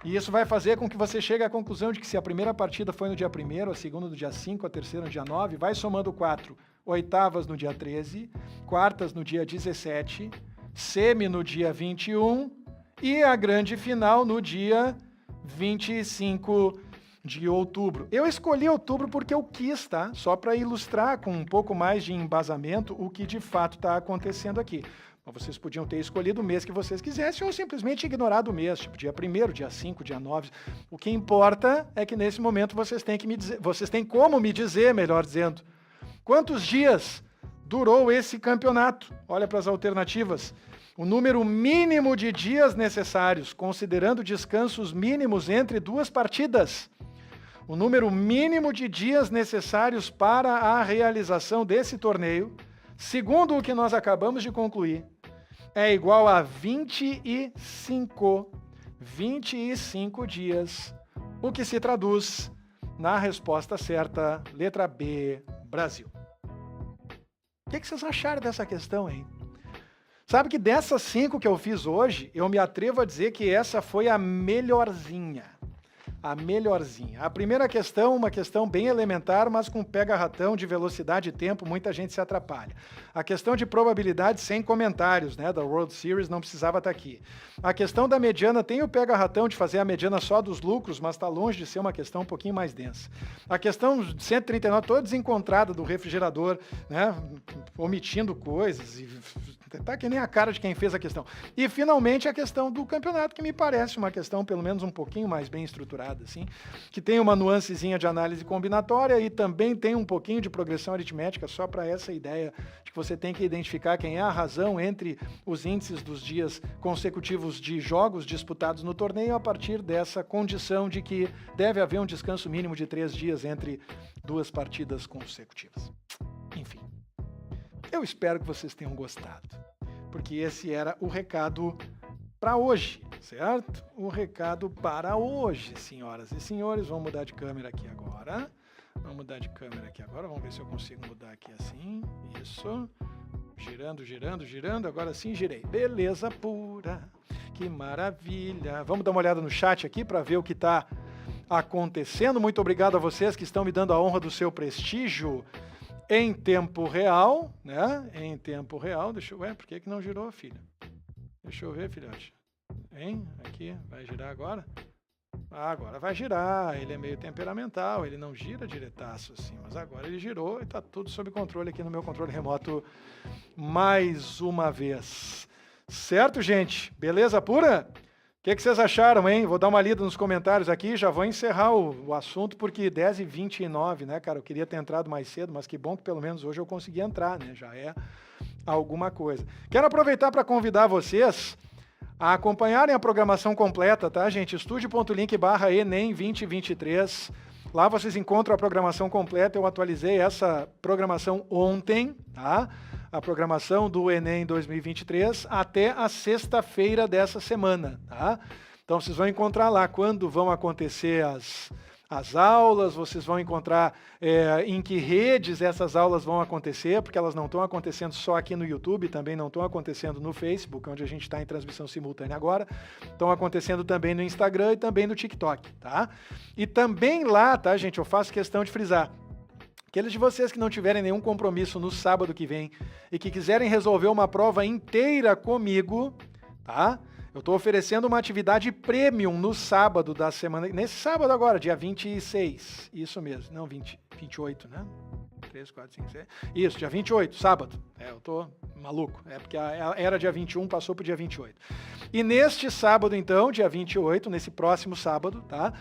E isso vai fazer com que você chegue à conclusão de que se a primeira partida foi no dia 1º, a segunda no dia 5, a terceira no dia 9, vai somando 4, oitavas no dia 13, quartas no dia 17, semi no dia 21 e a grande final no dia 25 de outubro. Eu escolhi outubro porque eu quis, tá? Só para ilustrar com um pouco mais de embasamento o que de fato está acontecendo aqui. Vocês podiam ter escolhido o mês que vocês quisessem ou simplesmente ignorado o mês, tipo dia 1º, dia 5, dia 9. O que importa é que nesse momento vocês têm que me dizer, vocês têm como me dizer, melhor dizendo, quantos dias durou esse campeonato. Olha para as alternativas. O número mínimo de dias necessários, considerando descansos mínimos entre 2 partidas. O número mínimo de dias necessários para a realização desse torneio, segundo o que nós acabamos de concluir, é igual a 25 dias, o que se traduz na resposta certa, letra B, Brasil. O que vocês acharam dessa questão, hein? Sabe que dessas 5 que eu fiz hoje, eu me atrevo a dizer que essa foi a melhorzinha. A melhorzinha. A primeira questão, uma questão bem elementar, mas com pega-ratão de velocidade e tempo, muita gente se atrapalha. A questão de probabilidade sem comentários, né, da World Series, não precisava estar aqui. A questão da mediana tem o pega-ratão de fazer a mediana só dos lucros, mas está longe de ser uma questão um pouquinho mais densa. A questão de 139, toda desencontrada do refrigerador, né, omitindo coisas, e tá que nem a cara de quem fez a questão. E, finalmente, a questão do campeonato, que me parece uma questão, pelo menos, um pouquinho mais bem estruturada, assim, que tem uma nuancezinha de análise combinatória e também tem um pouquinho de progressão aritmética, só para essa ideia de que você tem que identificar quem é a razão entre os índices dos dias consecutivos de jogos disputados no torneio a partir dessa condição de que deve haver um descanso mínimo de 3 dias entre 2 partidas consecutivas. Enfim, eu espero que vocês tenham gostado, porque esse era o recado para hoje, certo? O recado para hoje, senhoras e senhores. Vamos mudar de câmera aqui agora. Vamos ver se eu consigo mudar aqui assim. Isso. Girando, girando, girando. Agora sim, girei. Beleza pura. Que maravilha. Vamos dar uma olhada no chat aqui para ver o que está acontecendo. Muito obrigado a vocês que estão me dando a honra do seu prestígio em tempo real, né? Em tempo real. Ué, por que não girou, filho? Deixa eu ver, filhote. Hein? Aqui, vai girar agora? Ah, agora vai girar. Ele é meio temperamental, ele não gira diretaço assim, mas agora ele girou e está tudo sob controle aqui no meu controle remoto mais uma vez. Certo, gente? Beleza pura? O que vocês acharam, hein? Vou dar uma lida nos comentários aqui, já vou encerrar o assunto, porque 10h29, né, cara? Eu queria ter entrado mais cedo, mas que bom que pelo menos hoje eu consegui entrar, né? Já é alguma coisa. Quero aproveitar para convidar vocês a acompanharem a programação completa, tá, gente? Estude.link/ENEM 2023. Lá vocês encontram a programação completa. Eu atualizei essa programação ontem, tá? A programação do Enem 2023 até a sexta-feira dessa semana, tá? Então vocês vão encontrar lá quando vão acontecer as aulas, vocês vão encontrar em que redes essas aulas vão acontecer, porque elas não estão acontecendo só aqui no YouTube, também não estão acontecendo no Facebook, onde a gente está em transmissão simultânea agora, estão acontecendo também no Instagram e também no TikTok, tá? E também lá, tá, gente, eu faço questão de frisar, aqueles de vocês que não tiverem nenhum compromisso no sábado que vem e que quiserem resolver uma prova inteira comigo, tá? Eu estou oferecendo uma atividade premium no sábado da semana, nesse sábado agora, dia 26, isso mesmo, não 28, né? 3, 4, 5, 6, isso, dia 28, sábado, eu tô maluco, porque era dia 21, passou pro dia 28. E neste sábado, então, dia 28, nesse próximo sábado, tá?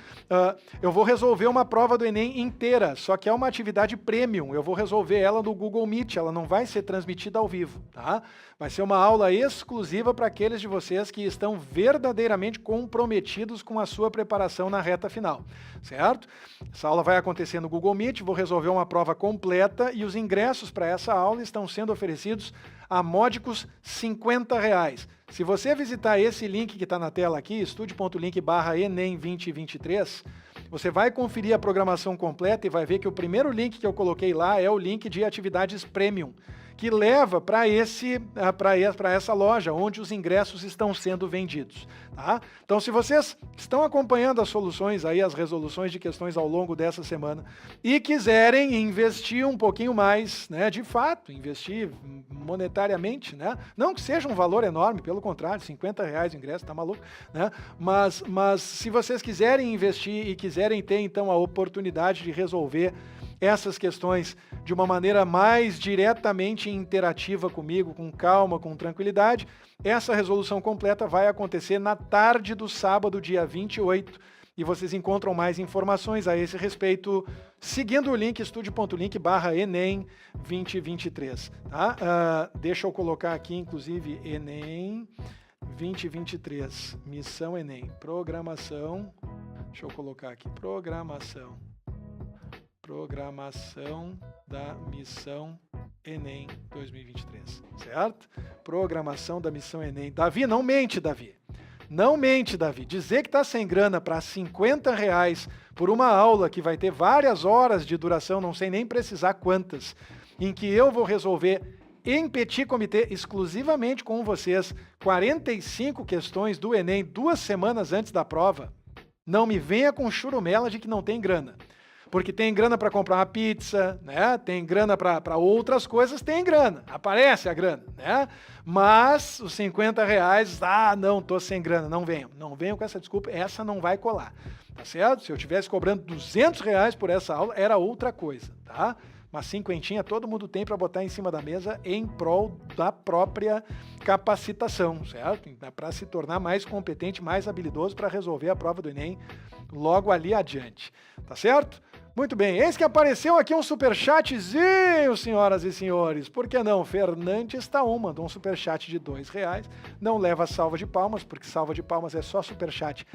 Eu vou resolver uma prova do Enem inteira, só que é uma atividade premium, eu vou resolver ela no Google Meet, ela não vai ser transmitida ao vivo, tá? Vai ser uma aula exclusiva para aqueles de vocês que estão verdadeiramente comprometidos com a sua preparação na reta final, certo? Essa aula vai acontecer no Google Meet, vou resolver uma prova completa e os ingressos para essa aula estão sendo oferecidos a módicos R$50. Se você visitar esse link que está na tela aqui, estude.link/ENEM 2023, Você vai conferir a programação completa e vai ver que o primeiro link que eu coloquei lá é o link de atividades premium, que leva para essa loja onde os ingressos estão sendo vendidos. Tá? Então, se vocês estão acompanhando as soluções aí, as resoluções de questões ao longo dessa semana e quiserem investir um pouquinho mais, né, de fato, investir monetariamente, né? Não que seja um valor enorme, pelo contrário, R$50 o ingresso, tá maluco, né? Mas se vocês quiserem investir e quiserem ter então a oportunidade de resolver essas questões de uma maneira mais diretamente interativa comigo, com calma, com tranquilidade, essa resolução completa vai acontecer na tarde do sábado, dia 28, e vocês encontram mais informações a esse respeito seguindo o link estudio.link/Enem 2023. Tá? Deixa eu colocar aqui, inclusive, Enem 2023, missão Enem, programação, deixa eu colocar aqui, programação da missão Enem 2023, certo? Programação da missão Enem. Davi, não mente, Davi. Não mente, Davi. Dizer que tá sem grana para R$50 por uma aula que vai ter várias horas de duração, não sei nem precisar quantas, em que eu vou resolver em petit comité, exclusivamente com vocês, 45 questões do Enem 2 semanas antes da prova. Não me venha com churumela de que não tem grana. Porque tem grana para comprar uma pizza, né? Tem grana para outras coisas, tem grana, aparece a grana, né? Mas os R$50, não, tô sem grana, não venham com essa desculpa, essa não vai colar, tá certo? Se eu estivesse cobrando R$200 por essa aula, era outra coisa, tá? Mas cinquentinha todo mundo tem para botar em cima da mesa em prol da própria capacitação, certo? Para se tornar mais competente, mais habilidoso para resolver a prova do Enem logo ali adiante, tá certo? Muito bem, eis que apareceu aqui um superchatzinho, senhoras e senhores. Por que não? Fernandes Taum mandou um superchat de R$2. Não leva salva de palmas, porque salva de palmas é só superchat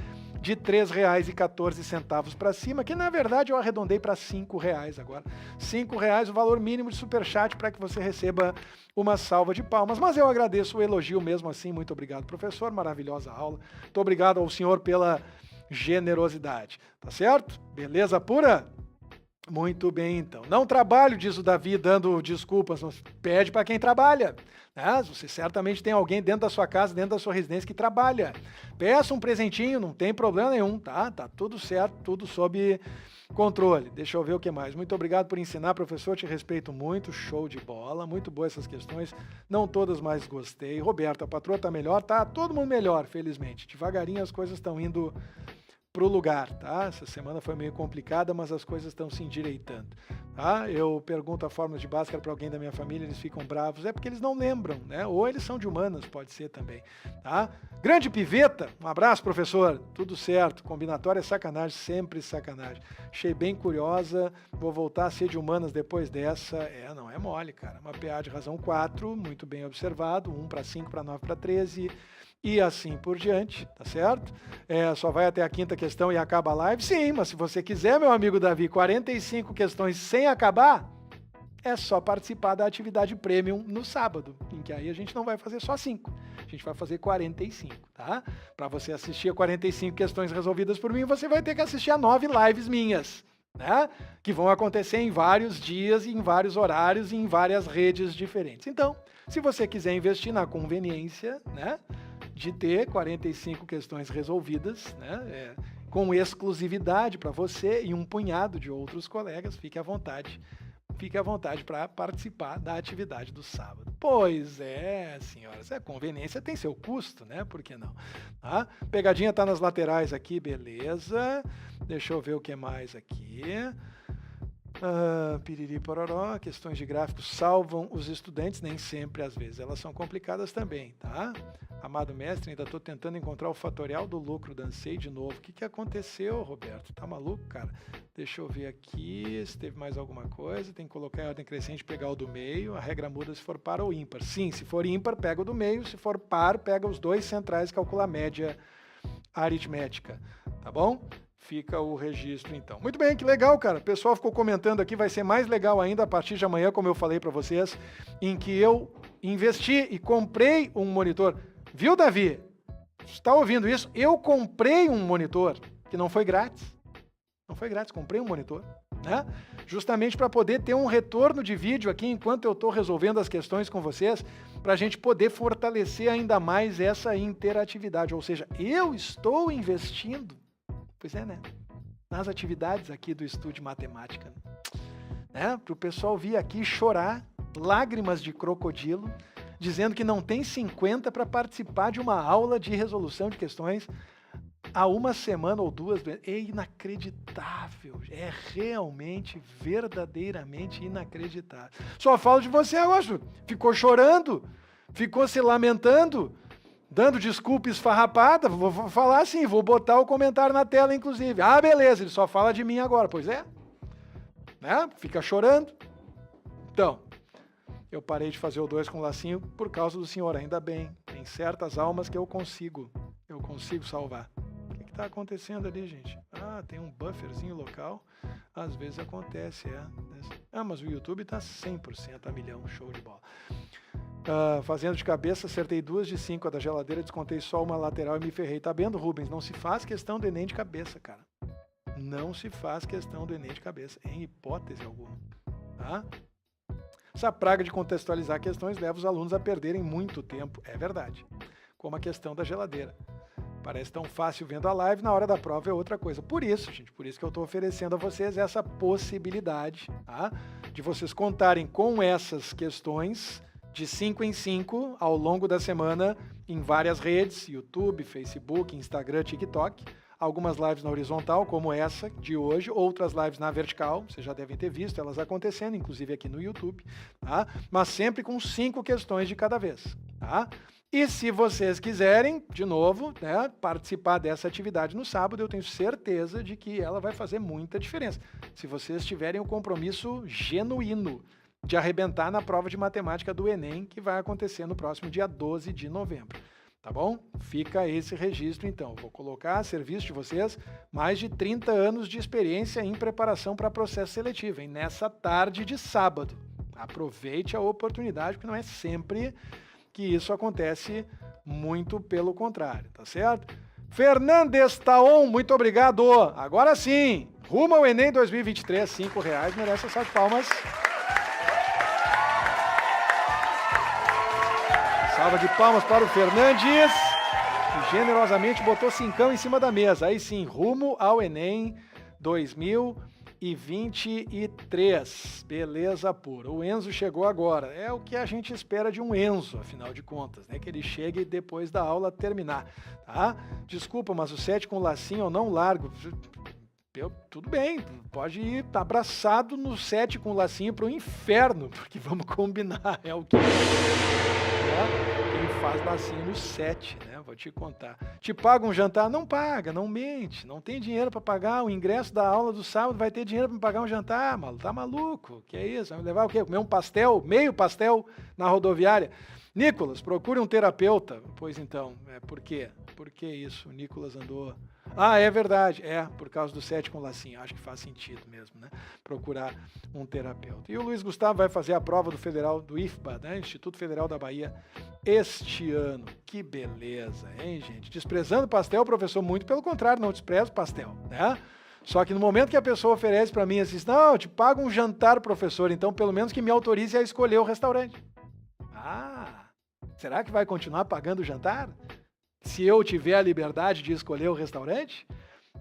de R$3,14 para cima, que na verdade eu arredondei para R$5 agora. R$5 o valor mínimo de superchat para que você receba uma salva de palmas. Mas eu agradeço o elogio mesmo assim. Muito obrigado, professor. Maravilhosa aula. Muito obrigado ao senhor pela generosidade. Tá certo? Beleza pura? Muito bem, então. Não trabalho, diz o Davi, dando desculpas. Pede para quem trabalha. Né? Você certamente tem alguém dentro da sua casa, dentro da sua residência que trabalha. Peça um presentinho, não tem problema nenhum, tá? Tá tudo certo, tudo sob controle. Deixa eu ver o que mais. Muito obrigado por ensinar, professor. Te respeito muito. Show de bola. Muito boas essas questões. Não todas, mas gostei. Roberto, a patroa tá melhor? Tá todo mundo melhor, felizmente. Devagarinho as coisas estão indo pro lugar, tá? Essa semana foi meio complicada, mas as coisas estão se endireitando, tá? Eu pergunto a fórmula de Bhaskara para alguém da minha família, eles ficam bravos, é porque eles não lembram, né? Ou eles são de humanas, pode ser também, tá? Grande Piveta, um abraço, professor, tudo certo, combinatória é sacanagem, sempre sacanagem. Achei bem curiosa, vou voltar a ser de humanas depois dessa, não é mole, cara, uma PA de razão 4, muito bem observado, 1 para 5 para 9 para 13, e assim por diante, tá certo? Só vai até a quinta questão e acaba a live? Sim, mas se você quiser, meu amigo Davi, 45 questões sem acabar, é só participar da atividade premium no sábado, em que aí a gente não vai fazer só 5, a gente vai fazer 45, tá? Para você assistir a 45 questões resolvidas por mim, você vai ter que assistir a 9 lives minhas, né? Que vão acontecer em vários dias, em vários horários e em várias redes diferentes. Então, se você quiser investir na conveniência, né, de ter 45 questões resolvidas, né, com exclusividade para você e um punhado de outros colegas, fique à vontade para participar da atividade do sábado. Pois é, senhoras, a conveniência tem seu custo, né? Por que não? Tá? Pegadinha tá nas laterais aqui, beleza. Deixa eu ver o que mais aqui. Piriri pororó, questões de gráficos salvam os estudantes, nem sempre, às vezes elas são complicadas também, tá? Amado mestre, ainda estou tentando encontrar o fatorial do lucro, dancei de novo. O que aconteceu, Roberto? Tá maluco, cara? Deixa eu ver aqui se teve mais alguma coisa. Tem que colocar em ordem crescente e pegar o do meio. A regra muda se for par ou ímpar. Sim, se for ímpar, pega o do meio. Se for par, pega os dois centrais, calcula a média aritmética, tá bom? Fica o registro, então. Muito bem, que legal, cara. O pessoal ficou comentando aqui, vai ser mais legal ainda a partir de amanhã, como eu falei para vocês, em que eu investi e comprei um monitor. Viu, Davi? Está ouvindo isso? Eu comprei um monitor que não foi grátis. Não foi grátis, comprei um monitor, né? Justamente para poder ter um retorno de vídeo aqui enquanto eu estou resolvendo as questões com vocês, para a gente poder fortalecer ainda mais essa interatividade. Ou seja, eu estou investindo, pois é, né? Nas atividades aqui do Estúdio Matemática, né? Para o pessoal vir aqui chorar, lágrimas de crocodilo, dizendo que não tem 50 para participar de uma aula de resolução de questões há uma semana ou duas. É inacreditável, é realmente, verdadeiramente inacreditável. Só falo de você agora, ficou chorando, ficou se lamentando, dando desculpa esfarrapada. Vou falar assim, vou botar o comentário na tela, inclusive. Ah, beleza, ele só fala de mim agora. Pois é, né? Fica chorando. Então, eu parei de fazer o 2 com lacinho por causa do senhor, ainda bem. Tem certas almas que eu consigo salvar. O que está acontecendo ali, gente? Ah, tem um bufferzinho local. Às vezes acontece, mas o YouTube está 100% a milhão, show de bola. Fazendo de cabeça, acertei 2 de 5 a da geladeira, descontei só uma lateral e me ferrei. Tá vendo, Rubens? Não se faz questão do Enem de cabeça, cara. Não se faz questão do Enem de cabeça, em hipótese alguma. Tá? Essa praga de contextualizar questões leva os alunos a perderem muito tempo, é verdade. Como a questão da geladeira. Parece tão fácil vendo a live, na hora da prova é outra coisa. Por isso, gente, por isso que eu estou oferecendo a vocês essa possibilidade, tá? De vocês contarem com essas questões de 5 em 5 ao longo da semana em várias redes, YouTube, Facebook, Instagram, TikTok. Algumas lives na horizontal, como essa de hoje, outras lives na vertical, vocês já devem ter visto elas acontecendo, inclusive aqui no YouTube, tá? Mas sempre com 5 questões de cada vez, tá? E se vocês quiserem, de novo, né, participar dessa atividade no sábado, eu tenho certeza de que ela vai fazer muita diferença. Se vocês tiverem um compromisso genuíno de arrebentar na prova de matemática do Enem, que vai acontecer no próximo dia 12 de novembro. Tá bom? Fica esse registro, então. Vou colocar a serviço de vocês mais de 30 anos de experiência em preparação para processo seletivo, hein? Nessa tarde de sábado. Aproveite a oportunidade, porque não é sempre que isso acontece, muito pelo contrário, tá certo? Fernandes Taon, muito obrigado. Agora sim, rumo ao Enem 2023, R$5, merece essa palmas. Salva de palmas para o Fernandes, que generosamente botou 5 em cima da mesa. Aí sim, rumo ao Enem 2023. Beleza pura. O Enzo chegou agora. É o que a gente espera de um Enzo, afinal de contas, né? Que ele chegue depois da aula terminar, tá? Desculpa, mas o 7 com lacinho eu não largo. Tudo bem, pode ir abraçado no 7 com lacinho para o inferno, porque vamos combinar, é o que... Quem faz lacinho no 7, né? Vou te contar. Te paga um jantar? Não paga, não mente. Não tem dinheiro para pagar o ingresso da aula do sábado, vai ter dinheiro para pagar um jantar, tá maluco? Que é isso? Vai me levar o quê? Comer um pastel, meio pastel na rodoviária? Nicolas, procure um terapeuta. Pois então, por quê? Por que isso? O Nicolas andou... Ah, é verdade, por causa do 7 com lacinho, acho que faz sentido mesmo, né? Procurar um terapeuta. E o Luiz Gustavo vai fazer a prova do Federal, do IFBA, né? Instituto Federal da Bahia, este ano. Que beleza, hein, gente? Desprezando pastel, professor, muito pelo contrário, não desprezo pastel, né? Só que no momento que a pessoa oferece para mim assim, não, eu te pago um jantar, professor, então pelo menos que me autorize a escolher o restaurante. Ah, será que vai continuar pagando o jantar? Se eu tiver a liberdade de escolher o restaurante?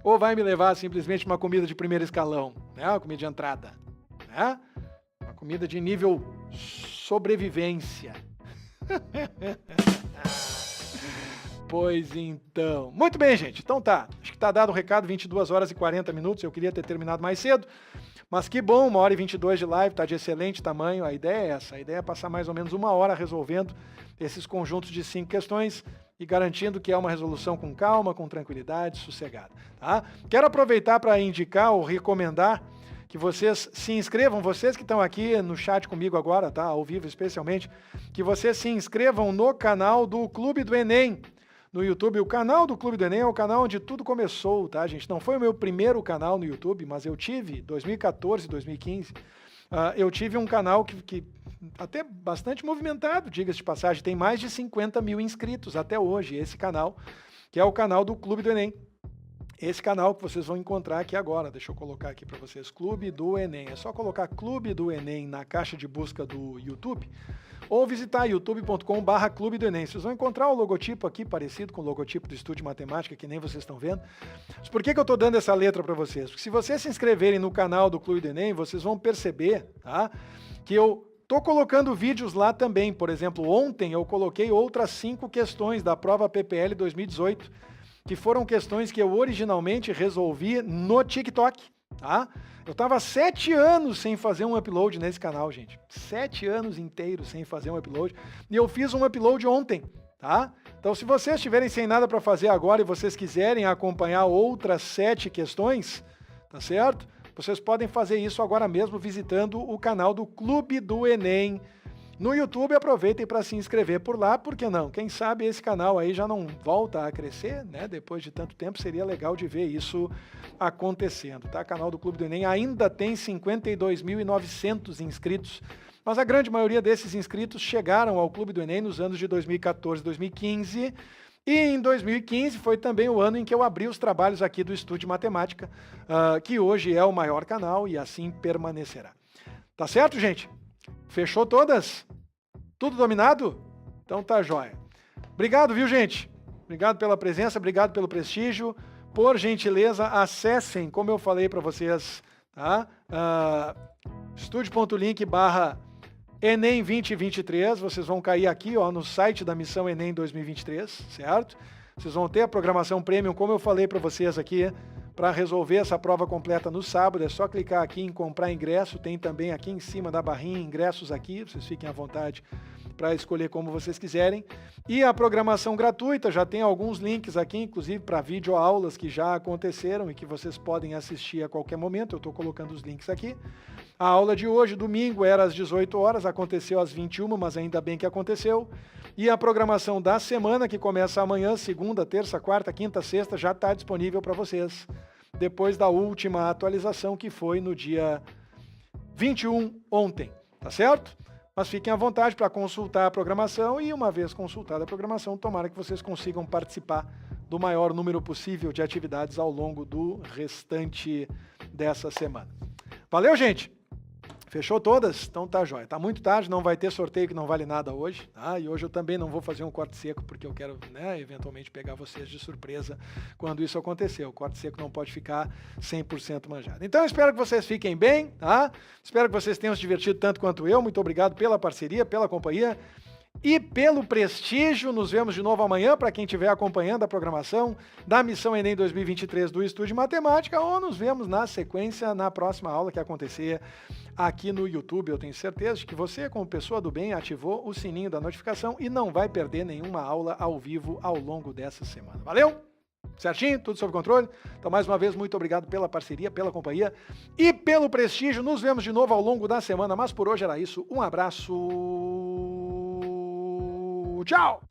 Ou vai me levar simplesmente uma comida de primeiro escalão, né? Uma comida de entrada, né? Uma comida de nível sobrevivência. Pois então. Muito bem, gente. Então tá. Acho que tá dado o recado, 22 horas e 40 minutos. Eu queria ter terminado mais cedo. Mas que bom, 1h22 de live, tá de excelente tamanho. A ideia é essa. A ideia é passar mais ou menos 1 hora resolvendo esses conjuntos de 5 questões e garantindo que é uma resolução com calma, com tranquilidade, sossegada. Tá? Quero aproveitar para indicar ou recomendar que vocês se inscrevam, vocês que estão aqui no chat comigo agora, tá? Ao vivo especialmente, que vocês se inscrevam no canal do Clube do Enem, no YouTube. O canal do Clube do Enem é o canal onde tudo começou, tá, gente? Não foi o meu primeiro canal no YouTube, mas eu tive, 2014, 2015, eu tive um canal que até bastante movimentado, diga-se de passagem, tem mais de 50 mil inscritos até hoje, esse canal, que é o canal do Clube do Enem. esse canal que vocês vão encontrar aqui agora. Deixa eu colocar aqui para vocês, Clube do Enem. É só colocar Clube do Enem na caixa de busca do YouTube ou visitar youtube.com/Clube do Enem. Vocês vão encontrar o logotipo aqui, parecido com o logotipo do Estúdio Matemática, que nem vocês estão vendo. Mas por que eu estou dando essa letra para vocês? Porque se vocês se inscreverem no canal do Clube do Enem, vocês vão perceber, tá, que eu estou colocando vídeos lá também. Por exemplo, ontem eu coloquei outras 5 questões da prova PPL 2018, que foram questões que eu originalmente resolvi no TikTok, tá? Eu estava 7 anos sem fazer um upload nesse canal, gente. 7 anos inteiros sem fazer um upload. E eu fiz um upload ontem, tá? Então, se vocês estiverem sem nada para fazer agora e vocês quiserem acompanhar outras 7 questões, tá certo? Vocês podem fazer isso agora mesmo visitando o canal do Clube do Enem no YouTube. Aproveitem para se inscrever por lá, por que não? Quem sabe esse canal aí já não volta a crescer, né? Depois de tanto tempo, seria legal de ver isso acontecendo, tá? O canal do Clube do Enem ainda tem 52.900 inscritos, mas a grande maioria desses inscritos chegaram ao Clube do Enem nos anos de 2014 e 2015, e em 2015 foi também o ano em que eu abri os trabalhos aqui do Estúdio Matemática, que hoje é o maior canal e assim permanecerá. Tá certo, gente? Fechou todas? Tudo dominado? Então tá jóia. Obrigado, viu, gente? Obrigado pela presença, obrigado pelo prestígio. Por gentileza, acessem, como eu falei para vocês, tá? Estúdio.link/Enem 2023. Vocês vão cair aqui, ó, no site da Missão Enem 2023, certo? Vocês vão ter a programação Premium, como eu falei para vocês aqui, para resolver essa prova completa no sábado. É só clicar aqui em comprar ingresso, tem também aqui em cima da barrinha ingressos aqui, vocês fiquem à vontade para escolher como vocês quiserem. E a programação gratuita, já tem alguns links aqui, inclusive para videoaulas que já aconteceram e que vocês podem assistir a qualquer momento. Eu estou colocando os links aqui. A aula de hoje, domingo, era às 18 horas, aconteceu às 21, mas ainda bem que aconteceu. E a programação da semana, que começa amanhã, segunda, terça, quarta, quinta, sexta, já está disponível para vocês, depois da última atualização, que foi no dia 21, ontem, tá certo? Mas fiquem à vontade para consultar a programação e, uma vez consultada a programação, tomara que vocês consigam participar do maior número possível de atividades ao longo do restante dessa semana. Valeu, gente! Fechou todas? Então tá jóia. Tá muito tarde, não vai ter sorteio que não vale nada hoje, tá? E hoje eu também não vou fazer um corte seco, porque eu quero, né, eventualmente pegar vocês de surpresa quando isso acontecer. O corte seco não pode ficar 100% manjado. Então eu espero que vocês fiquem bem, tá? Espero que vocês tenham se divertido tanto quanto eu. Muito obrigado pela parceria, pela companhia e pelo prestígio. Nos vemos de novo amanhã, para quem estiver acompanhando a programação da Missão Enem 2023 do Estúdio Matemática, ou nos vemos na sequência na próxima aula que acontecer aqui no YouTube. Eu tenho certeza de que você, como pessoa do bem, ativou o sininho da notificação e não vai perder nenhuma aula ao vivo ao longo dessa semana. Valeu? Certinho? Tudo sob controle? Então, mais uma vez, muito obrigado pela parceria, pela companhia e pelo prestígio. Nos vemos de novo ao longo da semana, mas por hoje era isso. Um abraço. Tchau!